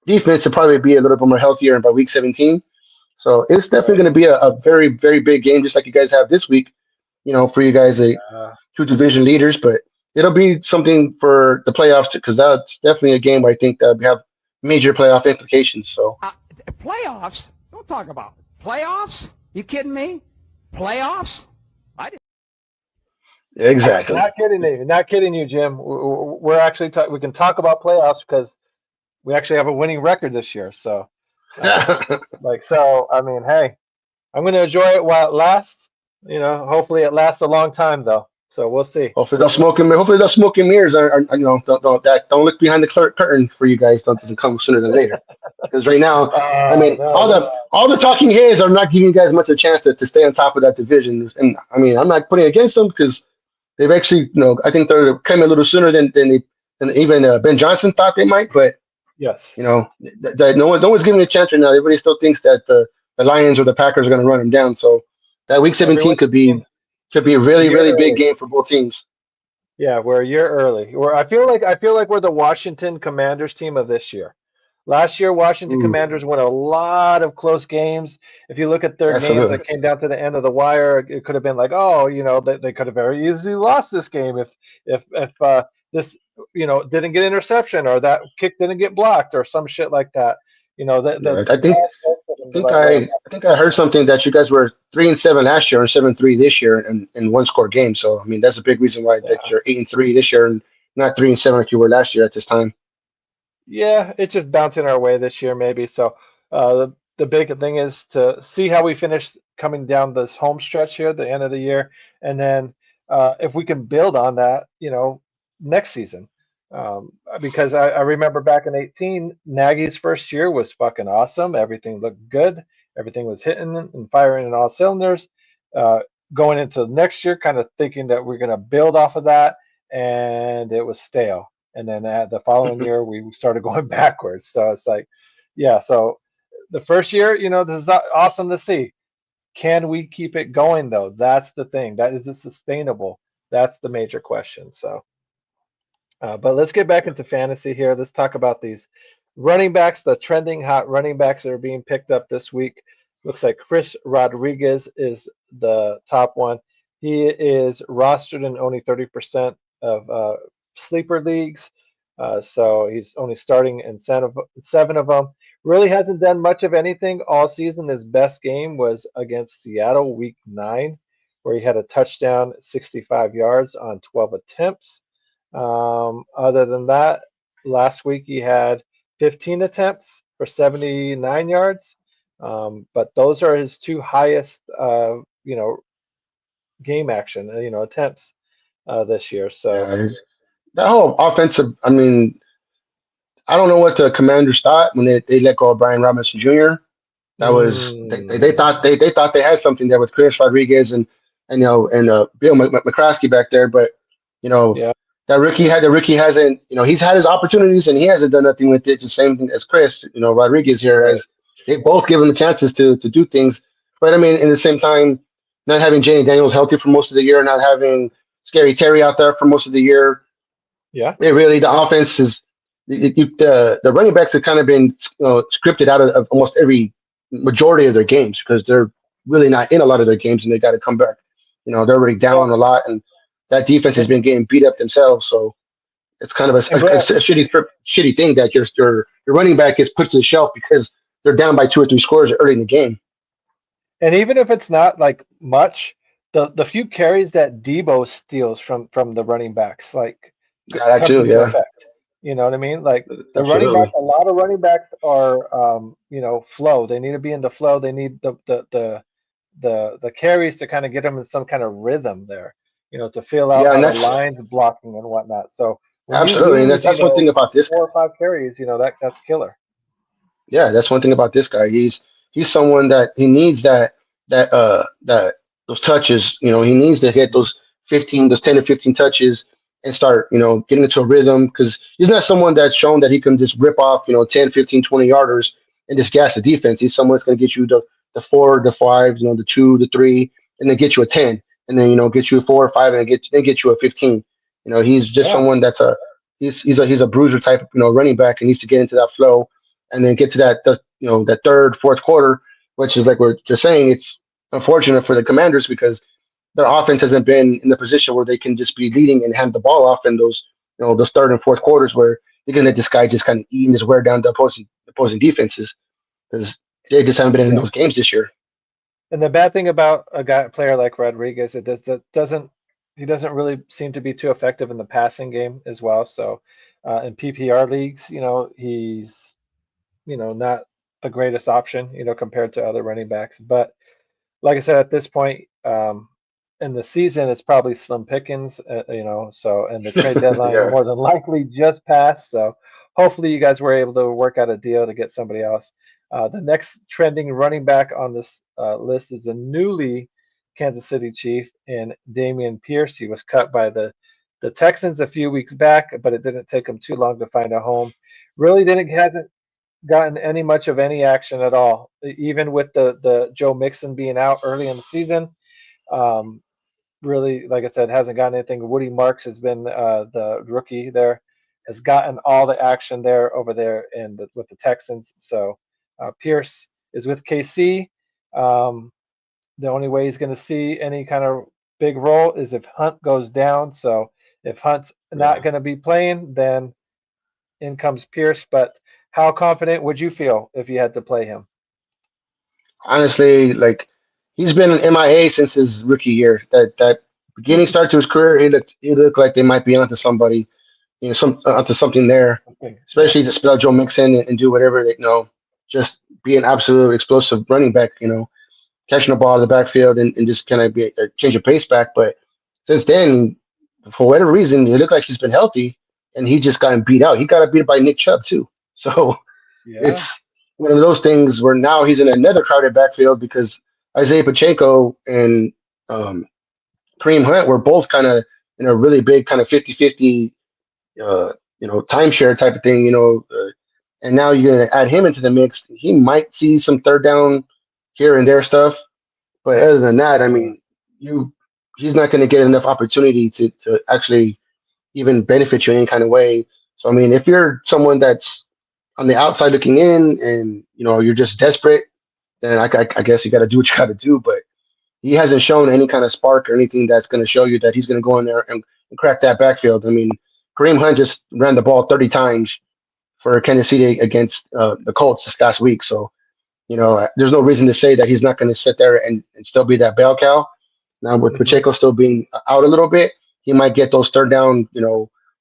defense will probably be a little bit more healthier by week 17. So it's definitely Right. going to be a very very big game, just like you guys have this week. For you guys, Uh, two division leaders, but it'll be something for the playoffs because that's definitely a game where I think that we have major playoff implications. So Playoffs? Don't talk about playoffs. You kidding me? Playoffs? I didn't. exactly. not kidding you. Not kidding you, Jim. We're actually we can talk about playoffs because we actually have a winning record this year. So, uh, I mean, hey, I'm going to enjoy it while it lasts. Hopefully it lasts a long time though. So we'll see. Hopefully those smoking mirrors don't look behind the curtain for you guys. Don't doesn't come sooner than later. Because right now, I mean, No, all the talking heads are not giving you guys much of a chance to stay on top of that division. And I mean, I'm not putting it against them because they've actually, I think they came a little sooner than even Ben Johnson thought they might. But yes, no one's giving a chance right now. Everybody still thinks that the Lions or the Packers are going to run them down. So that Week 17 everyone could be a a really year really big early. game for both teams. Yeah, we're a year early. I feel like we're the Washington Commanders team of this year. Last year, Washington Ooh, Commanders won a lot of close games. If you look at their games absolutely. that came down to the end of the wire, it could have been like, oh, they could have very easily lost this game if this didn't get interception or that kick didn't get blocked or some shit like that. Yeah, The ball fell in the right way. I think I heard something that you guys were 3-7 last year and 7-3 this year in one score game. So I mean that's a big reason why that Yeah. you're 8-3 this year and not 3-7 like you were last year at this time. Yeah, it's just bouncing our way this year, maybe. So the big thing is to see how we finish coming down this home stretch here at the end of the year, and then if we can build on that, next season. Because I remember back in 18, Nagy's first year was fucking awesome. Everything looked good. Everything was hitting and firing in all cylinders. Uh, Going into next year, kind of thinking that we're going to build off of that, and it was stale. And then the following year, we started going backwards. So it's like, yeah. So the first year, this is awesome to see. Can we keep it going though? That's the thing. That is it sustainable? That's the major question. So, but let's get back into fantasy here. Let's talk about these running backs, the trending hot running backs that are being picked up this week. Looks like Chris Rodriguez is the top one. He is rostered in only 30% of sleeper leagues. So he's only starting in seven of them. Really hasn't done much of anything all season. His best game was against Seattle week 9, where he had a touchdown, 65 yards on 12 attempts. Other than that, last week he had 15 attempts for 79 yards. But those are his two highest, game action, attempts this year. So, Yeah, that whole offensive. I mean, I don't know what the Commanders thought when they let go of Brian Robinson Jr. That was they mm, thought they thought they had something there with Chris Rodriguez and McCraskey back there, but you know yeah, Ricky hasn't, he's had his opportunities and he hasn't done nothing with it. The same thing as Chris, Rodriguez here Right. has they both given him chances to do things. But I mean, in the same time, not having Janie Daniels healthy for most of the year, not having Scary Terry out there for most of the year, Yeah. it really the offense is the running backs have kind of been scripted out of almost every majority of their games because they're really not in a lot of their games and they got to come back. They're already Yeah. down a lot and that defense has And been getting beat up themselves. So it's kind of and a Brett, shitty thing that your running back is put to the shelf because they're down by two or three scores early in the game. and even if it's not like much, the few carries that Debo steals from the running backs Yeah, that comes too. into Yeah, effect. You know what I mean? Like the running back, absolutely. a lot of running backs are flow. They need to be in the flow. They need the carries to kind of get them in some kind of rhythm there. To feel out Yeah, how and the that's line's blocking and whatnot. So when you absolutely, and lose, that's one thing about this guy. 4 or 5 carries, that's killer. Yeah, that's one thing about this guy. He's someone that he needs that those touches. He needs to hit those 10 to 15 touches and start getting into a rhythm because he's not someone that's shown that he can just rip off 10, 15, 20 yarders and just gas the defense. He's someone that's going to get you the 4, the 5, the 2, the 3, and then get you a 10, and then get you a 4 or 5, and get you a 15. He's just Yeah. someone that's a he's a bruiser type running back and needs to get into that flow and then get to that third, fourth quarter, which is like we're just saying, it's unfortunate for the Commanders because their offense hasn't been in the position where they can just be leading and hand the ball off in those third and fourth quarters where they can let this guy just kind of eat and just wear down the opposing defenses because they just haven't been in Yeah. those games this year. And the bad thing about player like Rodriguez, that doesn't he doesn't really seem to be too effective in the passing game as well. So in PPR leagues, he's not the greatest option, compared to other running backs. But like I said, at this point in the season, it's probably slim pickings, So, and the trade deadline Yeah, more than likely just passed. So, hopefully, you guys were able to work out a deal to get somebody else. The next trending running back on this list is a newly Kansas City Chief in Damian Pierce. He was cut by the Texans a few weeks back, but it didn't take him too long to find a home. Really didn't hasn't gotten any much of any action at all, even with the Joe Mixon being out early in the season. Um, Really, like I said, hasn't gotten anything. Woody Marks has been the rookie there, has gotten all the action there over there with the Texans. So Pierce is with KC. Um, the only way he's going to see any kind of big role is if Hunt goes down. So if Hunt's not yeah. going to be playing, then in comes Pierce. But how confident would you feel if you had to play him? Honestly, like he's been an MIA since his rookie year. That beginning start to his career, he looked like they might be onto somebody onto something there, Okay, yeah, especially to spell Joe Mixon and do whatever they just be an absolute explosive running back, catching the ball in the backfield and just kind of be change of pace back. But since then, for whatever reason, it looked like he's been healthy and he just got beat out. He got beat by Nick Chubb too. So yeah, it's one of those things where now he's in another crowded backfield because Isaiah Pacheco and um, Kareem Hunt were both kind of in a really big kind of 50-50 timeshare type of thing, and now you're going to add him into the mix. He might see some third down here and there stuff, but other than that, I yeah. mean, you he's not going to get enough opportunity to actually even benefit you in any kind of way. So I mean, if you're someone that's on the outside looking in, and you're just desperate, then I guess you got to do what you got to do. But he hasn't shown any kind of spark or anything that's going to show you that he's going to go in there and crack that backfield. I mean, Kareem Hunt just ran the ball 30 times for Kansas City against the Colts this last week. So, there's no reason to say that he's not going to sit there and still be that bell cow. Now, with Hmm. Pacheco still being out a little bit, he might get those third down,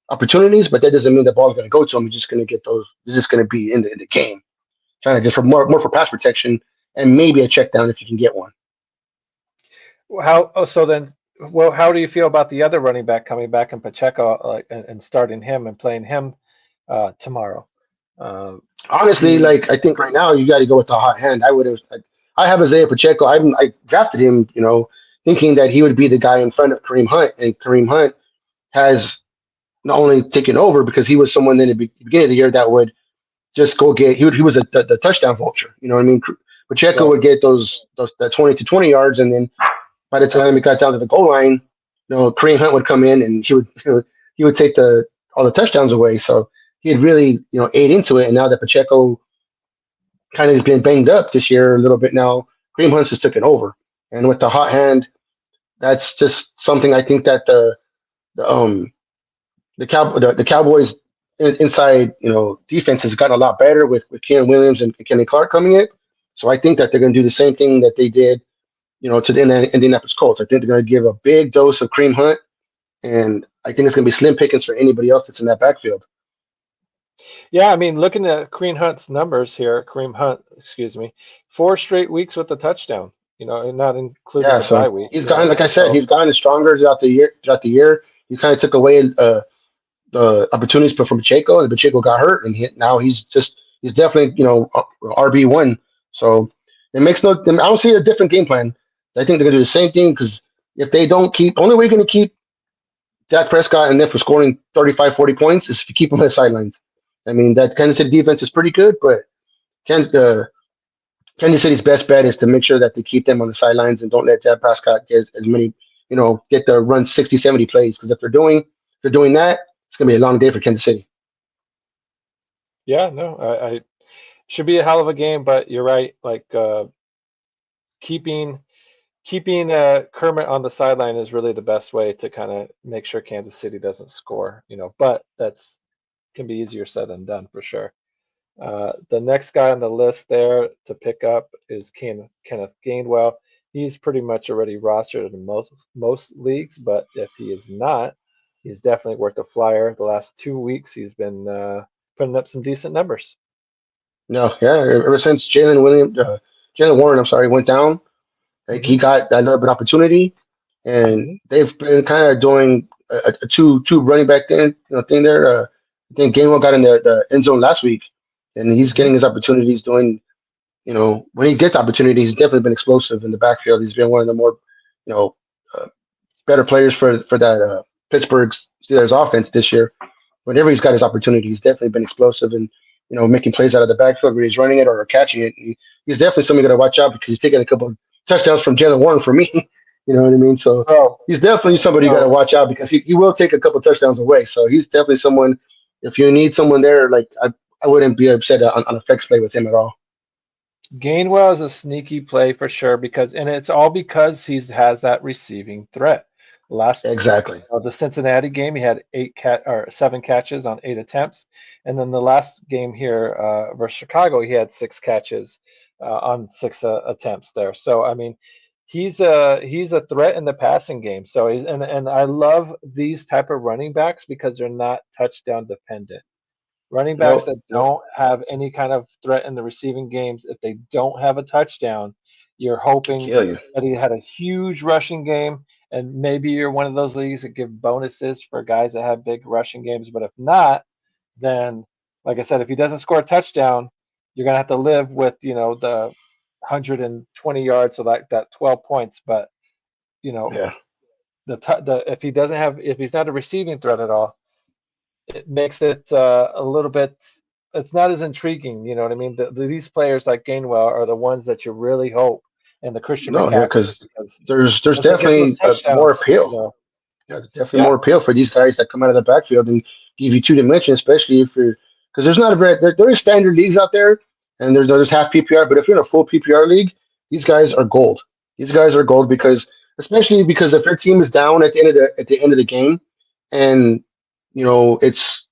opportunities, but that doesn't mean the ball's going to go to him. He's just going to get those. He's just going to be in the game, kind of just for more for pass protection and maybe a check down if you can get one. How? Oh, so then, well, how do you feel about the other running back coming back in Pacheco, and starting him and playing him tomorrow? Uh, Honestly, he, like I think right now you got to go with the hot hand. I have Isaiah Pacheco. I drafted him, thinking that he would be the guy in front of Kareem Hunt, and Kareem Hunt has not only taking over because he was someone in the beginning of the year that would just go get he was the touchdown vulture. You know what I mean? Pacheco Right. would get those that 20 to 20 yards, and then by the time it got down to the goal line, Kareem Hunt would come in and he would take the all the touchdowns away. So he had really ate into it, and now that Pacheco kind of has been banged up this year a little bit now, Kareem Hunt's just taken over, and with the hot hand, that's just something I think that the the Cowboys inside defense has gotten a lot better with Ken Williams and Kenny Clark coming in. So I think that they're going to do the same thing that they did to the Indianapolis Colts. I think they're going to give a big dose of Cream Hunt, and I think it's going to be slim pickings for anybody else that's in that backfield. Yeah, I mean, looking at Kareem Hunt's numbers here, Kareem Hunt, excuse me, 4 straight weeks with a touchdown. And not including Yeah, the bye so week. he's gotten, like I said, So he's gotten stronger throughout the year. Throughout the year, he kind of took away the opportunities from Pacheco, and Pacheco got hurt, and now he's definitely RB1. So it makes no. I don't see a different game plan. I think they're gonna do the same thing because if they don't keep, only way you're gonna keep Dak Prescott and them from scoring 35, 40 points is if you keep them on the sidelines. I mean that Kansas City defense is pretty good, but Kansas City's best bet is to make sure that they keep them on the sidelines and don't let Dak Prescott get as many, get to run 60, 70 plays. Because if they're doing that, it's gonna be a long day for Kansas City. yeah, no, I should be a hell of a game, but you're right. Like keeping keeping Kermit on the sideline is really the best way to kind of make sure Kansas City doesn't score. But that's can be easier said than done for sure. The next guy on the list there to pick up is Kenneth Gainwell. He's pretty much already rostered in most leagues, but if he is not, he's definitely worth a flyer. The last 2 weeks, he's been putting up some decent numbers. No, yeah, ever since Jalen Warren, I'm sorry, went down, like Hmm. he got that little bit of opportunity, and Hmm. they've been kind of doing a two running back thing there. I think Gainwell got in the end zone last week, and he's Hmm. getting his opportunities doing. When he gets opportunities, he's definitely been explosive in the backfield. He's been one of the more, you know, uh, better players for that Pittsburgh Steelers offense this year. Whenever he's got his opportunity, he's definitely been explosive and making plays out of the backfield where he's running it or catching it. He's definitely something you got to watch out because he's taking a couple of touchdowns from Jalen Warren for me. You know what I mean? So Oh, he's definitely somebody you got to so watch out because he will take a couple of touchdowns away. So he's definitely someone. If you need someone there, like I wouldn't be upset on a flex play with him at all. Gainwell is a sneaky play for sure and it's all because he has that receiving threat. Last Exactly. the Cincinnati game, he had 7 catches on 8 attempts, and then the last game here versus Chicago, he had 6 catches on 6 attempts there. So I mean, he's a threat in the passing game. So and I love these type of running backs because they're not touchdown dependent. Running backs Nope. that Nope. don't have any kind of threat in the receiving games, if they don't have a touchdown, you're hoping Kill you. that he had a huge rushing game, and maybe you're one of those leagues that give bonuses for guys that have big rushing games. But if not, then like I said, if he doesn't score a touchdown, you're gonna have to live with the 120 yards, so that 12 points. But you know Yeah. the if he's not a receiving threat at all, it makes it a little bit. It's not as intriguing, you know what I mean? These players like Gainwell are the ones that you really hope, and the Christian No. Yeah. McCaffrey, Because because there's once they get those definitely more touchdowns, appeal. Yeah, there's definitely more yeah, appeal for these guys that come out of the backfield and give you two dimensions, especially if you're because there's not a very there is standard leagues out there, and there's half PPR. But if you're in a full PPR league, these guys are gold. These guys are gold because especially because if your team is down at the end of the game, and it's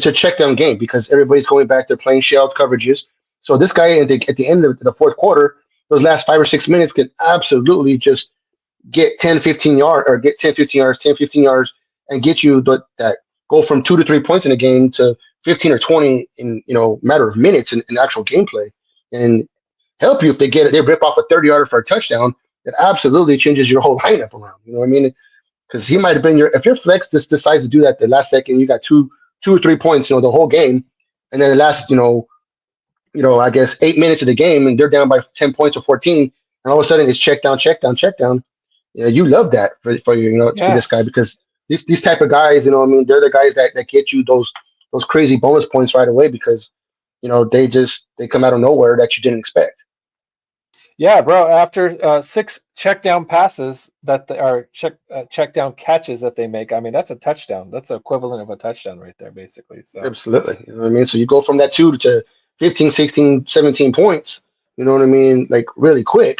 a check down game because everybody's going back. They're playing shell coverages. So this guy at the end of the fourth quarter, those last 5 or 6 minutes can absolutely just get 10, 15 yards or get 10, 15 yards, 10, 15 yards and get you that go from 2 to 3 points in a game to 15 or 20 in, matter of minutes in actual gameplay and help you if they rip off a 30 yarder for a touchdown. It absolutely changes your whole lineup around. You know what I mean? Because he might have been if your flex just decides to do that the last second, you got two or 3 points, the whole game. And then the last, I guess 8 minutes of the game and they're down by 10 points or 14. And all of a sudden it's check down, check down, check down. You love that for this guy yes, because these type of guys, they're the guys that get you those crazy bonus points right away because they come out of nowhere that you didn't expect. Yeah, bro. After six check down passes that they are check down catches that they make, I mean that's a touchdown. That's the equivalent of a touchdown right there, basically. So Absolutely. You know what I mean? So you go from that 2 to 15, 16, 17 points, you know what I mean? Like really quick.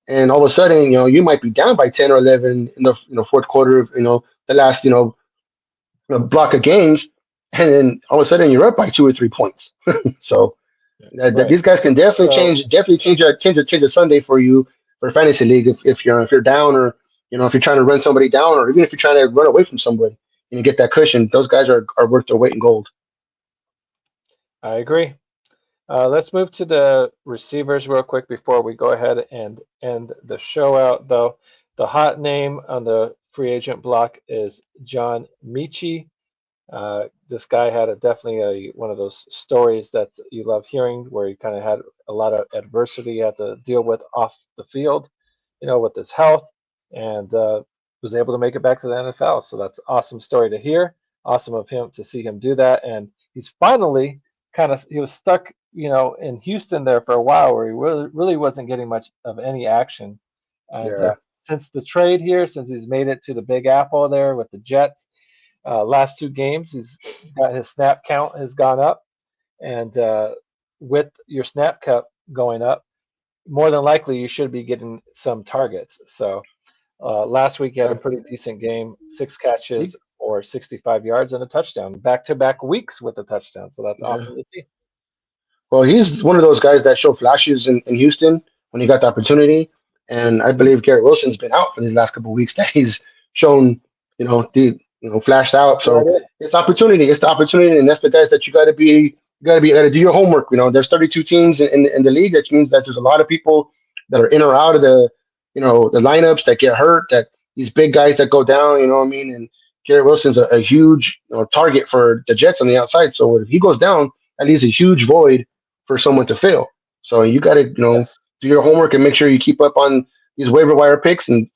And all of a sudden, you might be down by 10 or 11 in the fourth quarter of, the last, block of games. And then all of a sudden you're up by 2 or 3 points. So right. these guys can definitely So change a Sunday for you for fantasy league if you're down or, if you're trying to run somebody down or even if you're trying to run away from somebody and you get that cushion, those guys are worth their weight in gold. I agree. Let's move to the receivers real quick before we go ahead and end the show out. Though the hot name on the free agent block is John Michi. This guy had definitely one of those stories that you love hearing, where he kind of had a lot of adversity he had to deal with off the field, with his health, and was able to make it back to the NFL. So that's awesome story to hear. Awesome of him to see him do that, and he's finally he was stuck, in Houston there for a while, where he really wasn't getting much of any action, and Yeah. since the trade here, since he's made it to the Big Apple there with the Jets. Last two games, he's got his snap count has gone up, and with your snap count going up, more than likely you should be getting some targets. So last week he had a Yeah. pretty decent game, six He, catches or 65 yards and a touchdown, back-to-back weeks with a touchdown. So that's yeah. awesome to see. Well, he's one of those guys that show flashes in Houston when he got the opportunity, and I believe Garrett Wilson's been out for these last couple of weeks that he's shown, flashed out. Yeah, So it is. it's opportunity. It's the opportunity, and that's the guys that you got to do your homework. There's 32 teams in the league. That means that there's a lot of people that are in or out of the lineups that get hurt. That these big guys that go down. You know what I mean? And Garrett Wilson's a huge target for the Jets on the outside. So if he goes down, that leaves a huge void for someone to fill. So you got to, Yes. do your homework and make sure you keep up on these waiver wire picks. And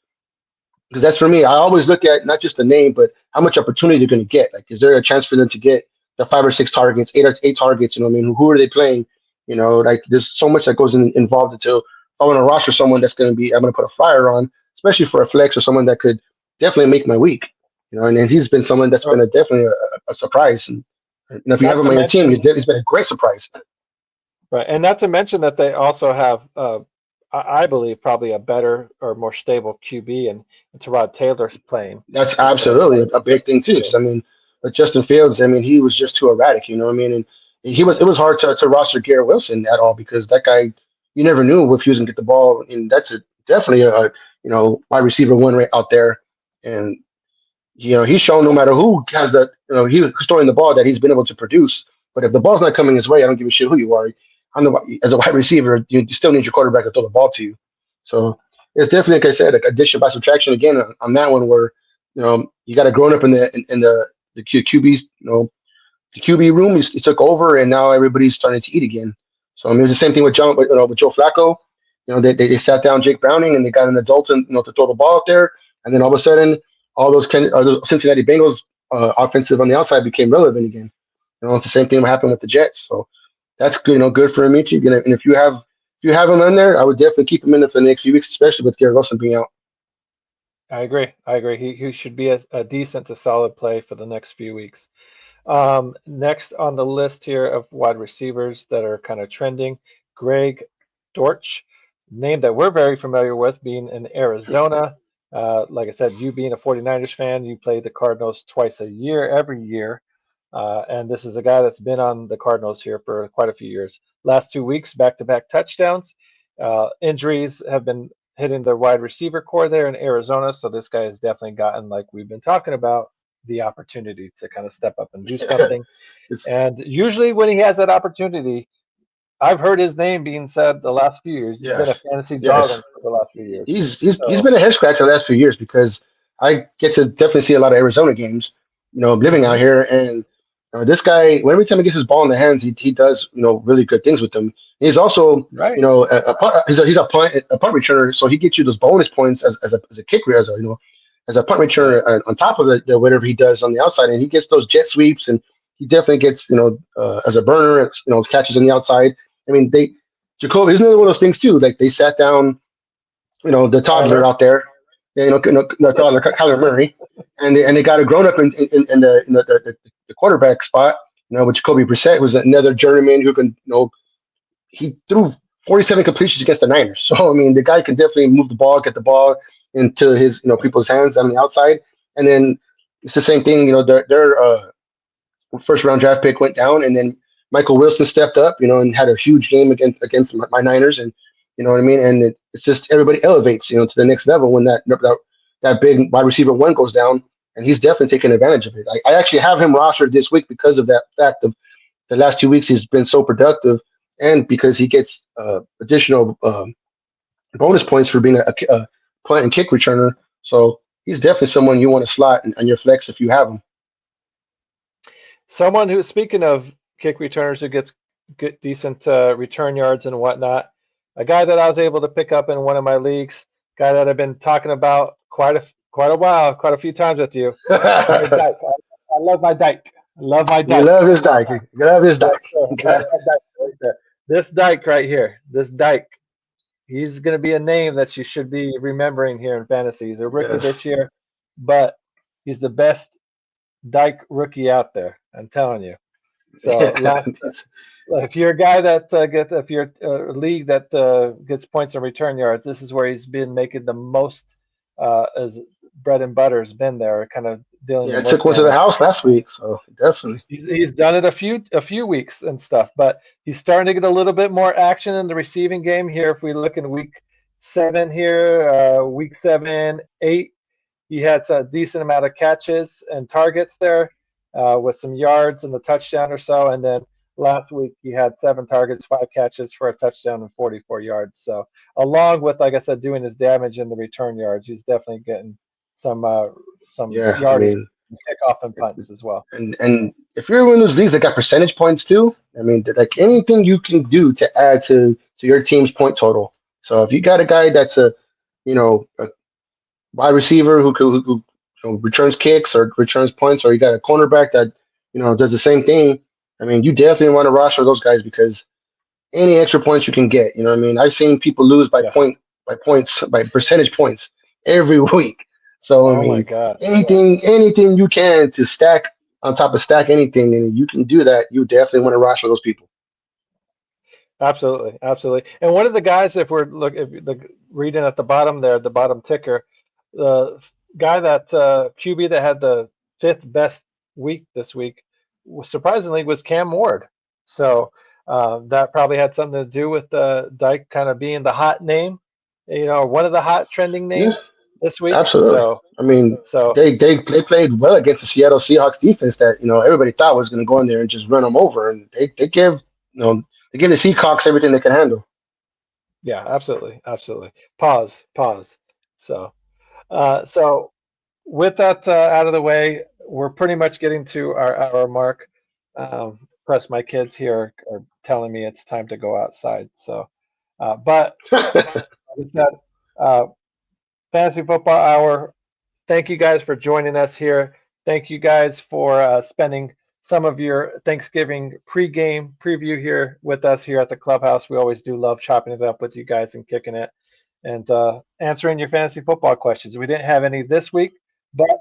because that's for me, I always look at not just the name, but how much opportunity they're going to get. Like, is there a chance for them to get the 5 or 6 targets, eight targets? You know what I mean? Who are they playing? Like there's so much that goes involved into if I want to roster someone that's going to be, I'm going to put a flyer on, especially for a flex or someone that could definitely make my week. And he's been someone that's been So, definitely a surprise. And if you have not him to on your team, mention, he's been a great surprise. right, and not to mention that they also have, I believe, probably a better or more stable QB, and Terod Taylor's playing. That's Instead of absolutely a big Justin thing too. 'Cause, Fields. I mean, with Justin Fields, I mean, he was just too erratic. You know what I mean? And it was hard to roster Garrett Wilson at all because that guy, you never knew if he was gonna get the ball, and that's definitely a wide receiver one right out there. And he's shown no matter who has who's throwing the ball that he's been able to produce. But if the ball's not coming his way, I don't give a shit who you are. As a wide receiver, you still need your quarterback to throw the ball to you. So it's definitely, like I said, like addition by subtraction again on that one where you got a grown up in the QBs, the QB room he took over, and now everybody's starting to eat again. So I mean, it's the same thing with with Joe Flacco. They sat down Jake Browning and they got an adult to throw the ball out there, and then all of a sudden, those Cincinnati Bengals offensive on the outside became relevant again. It's the same thing that happened with the Jets. So that's good, good for Amici. And if you have him in there, I would definitely keep him in there for the next few weeks, especially with Garrett Wilson being out. I agree. I agree. He should be a decent to solid play for the next few weeks. Next on the list here of wide receivers that are kind of trending, Greg Dortch, name that we're very familiar with, being in Arizona. Like I said, you being a 49ers fan, you play the Cardinals twice a year, every year. And this is a guy that's been on the Cardinals here for quite a few years. Last 2 weeks, back-to-back touchdowns. Injuries have been hitting the wide receiver core there in Arizona, so this guy has definitely gotten, like we've been talking about, the opportunity to kind of step up and do something. It's, And usually when he has that opportunity, I've heard his name being said the last few years. He's been a yes, fantasy yes. darling for the last few years. He's So, been a head scratcher the last few years because I get to definitely see a lot of Arizona games, living out mhm, here, and this guy, every time he gets his ball in the hands, he does really good things with them. He's also right. he's a punt returner, so he gets you those bonus points as a kicker, as a as a punt returner on top of the whatever he does on the outside, and he gets those jet sweeps, and he definitely gets as a burner, it's, catches on the outside. I mean, Jacoby is another one of those things too. Like they sat down, the toddler Tyler. out there, the toddler Kyler Murray, and they got a grown up in the quarterback spot. With Jacoby Brissett, was another journeyman who can he threw 47 completions against the Niners. So I mean, the guy can definitely move the ball, get the ball into his people's hands on the outside, and then it's the same thing. Their first round draft pick went down, and then Michael Wilson stepped up, and had a huge game against my Niners, and you know what I mean. And it's just everybody elevates, to the next level when that big wide receiver one goes down, and he's definitely taking advantage of it. I actually have him rostered this week because of that fact of the last 2 weeks he's been so productive, and because he gets additional bonus points for being a punt and kick returner. So he's definitely someone you want to slot on your flex if you have him. Someone who, speaking of kick returners, who gets good, decent return yards and whatnot, a guy that I was able to pick up in one of my leagues, guy that I've been talking about quite a while, quite a few times with you. Tyler Dyke. I love my Dyke. I love my You Dyke. love his Dyke. You love his Yes, Dyke. sir. I love my Dyke right there. This Dyke right here. This Dyke. He's going to be a name that you should be remembering here in fantasy. He's a rookie Yes. this year, but he's the best Dyke rookie out there. I'm telling you. So last, if you're a guy that if you're a league that gets points and return yards, this is where he's been making the most. As bread and butter has been there, kind of dealing Yeah, the I took most one to the damage. house last week, so definitely. He's done it a few weeks and stuff, but he's starting to get a little bit more action in the receiving game here. If we look in week 7 here, week 7, 8, he had a decent amount of catches and targets there, with some yards and the touchdown or so. And then last week he had 7 targets, 5 catches for a touchdown and 44 yards. So along with, like I said, doing his damage in the return yards, he's definitely getting some Yeah, I yardage, mean, kickoff and punts as well. and if you're one of those leagues that got percentage points too, I mean, like anything you can do to add to your team's point total. So if you got a guy that's a wide receiver who returns kicks or returns points, or you got a cornerback that does the same thing. I mean, you definitely want to roster those guys because any extra points you can get. You know what I mean? I've seen people lose Yes. by points, by percentage points every week. So I Oh my mean, God. anything you can to stack on top of stack anything, and you can do that. You definitely want to roster those people. Absolutely, absolutely. And one of the guys, if the reading at the bottom there, the bottom ticker, the guy that QB that had the 5th best week this week, surprisingly, was Cam Ward. So that probably had something to do with Dyke kind of being the hot name, one of the hot trending Yeah, names this week. absolutely. I mean, So they played well against the Seattle Seahawks defense that everybody thought was going to go in there and just run them over, and they give they give the Seahawks everything they can handle. yeah, absolutely, absolutely. Pause. So. So with that out of the way, we're pretty much getting to our hour mark. Plus, my kids here are telling me it's time to go outside. So, but like I said, uh, Fantasy Football Hour. Thank you guys for joining us here. Thank you guys for spending some of your Thanksgiving pregame preview here with us here at the clubhouse. We always do love chopping it up with you guys and kicking it and answering your fantasy football questions. We didn't have any this week, but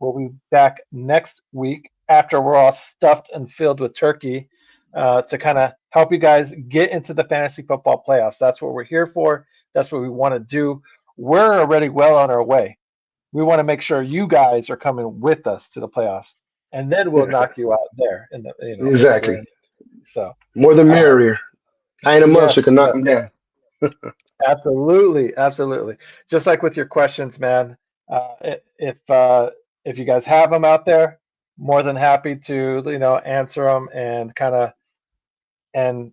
we'll be back next week after we're all stuffed and filled with turkey to kind of help you guys get into the fantasy football playoffs. That's what we're here for. That's what we want to do. We're already well on our way. We want to make sure you guys are coming with us to the playoffs, and then we'll knock you out there in the if we're Exactly. in. So More the uh, merrier. 9 a month, we yes, can knock yes. them down. Absolutely, absolutely. Just like with your questions, man. If you guys have them out there, more than happy to answer them and and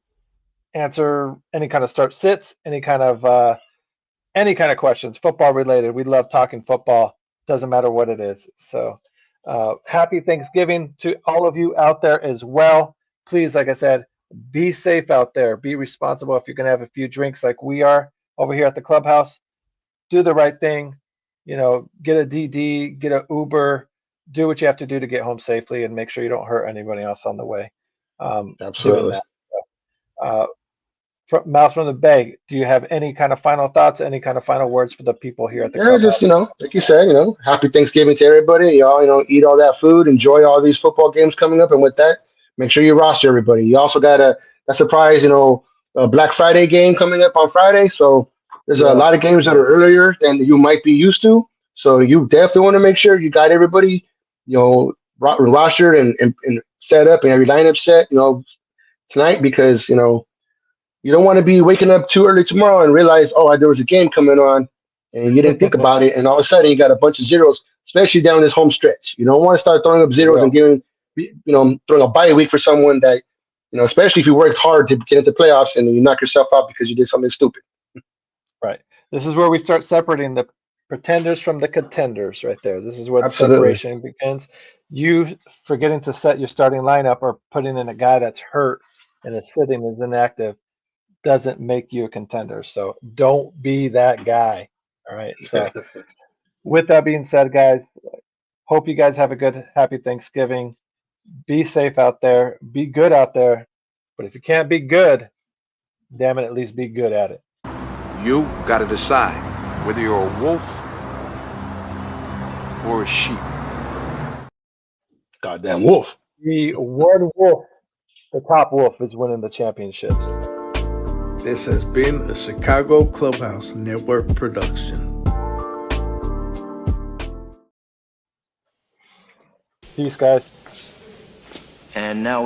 answer any kind of start sits, any kind of questions, football related. We love talking football. Doesn't matter what it is. So happy Thanksgiving to all of you out there as well. Please, like I said, be safe out there. Be responsible if you're going to have a few drinks like we are over here at the clubhouse. Do the right thing. get a DD, get an Uber, do what you have to do to get home safely, and make sure you don't hurt anybody else on the way. Doing Absolutely. that. Uh, Mouse from the Bay, do you have any kind of final thoughts, any kind of final words for the people here at the Yeah, just clubhouse? like you said, happy Thanksgiving to everybody. Y'all, eat all that food, enjoy all these football games coming up, and with that, make sure you roster everybody. You also got a surprise, a Black Friday game coming up on Friday. So there's a lot of Yes, games that are yes. earlier than you might be used to. So you definitely want to make sure you got everybody, rostered and set up and have your lineup set, tonight because you don't want to be waking up too early tomorrow and realize, oh, there was a game coming on, and you didn't think about it, and all of a sudden you got a bunch of zeros, especially down this home stretch. You don't want to start throwing up You zeros and will. throwing a bye week for someone that, especially if you worked hard to get into playoffs and you knock yourself out because you did something stupid. Right. This is where we start separating the pretenders from the contenders right there. This is where the Absolutely. separation begins. You forgetting to set your starting lineup or putting in a guy that's hurt and is sitting, is inactive, doesn't make you a contender. So don't be that guy. All right. So with that being said, guys, hope you guys have a good, happy Thanksgiving. Be safe out there. Be good out there. But if you can't be good, damn it, at least be good at it. You got to decide whether you're a wolf or a sheep. Goddamn wolf. The one wolf, the top wolf, is winning the championships. This has been a Chicago Clubhouse Network production. Peace, guys. And now it's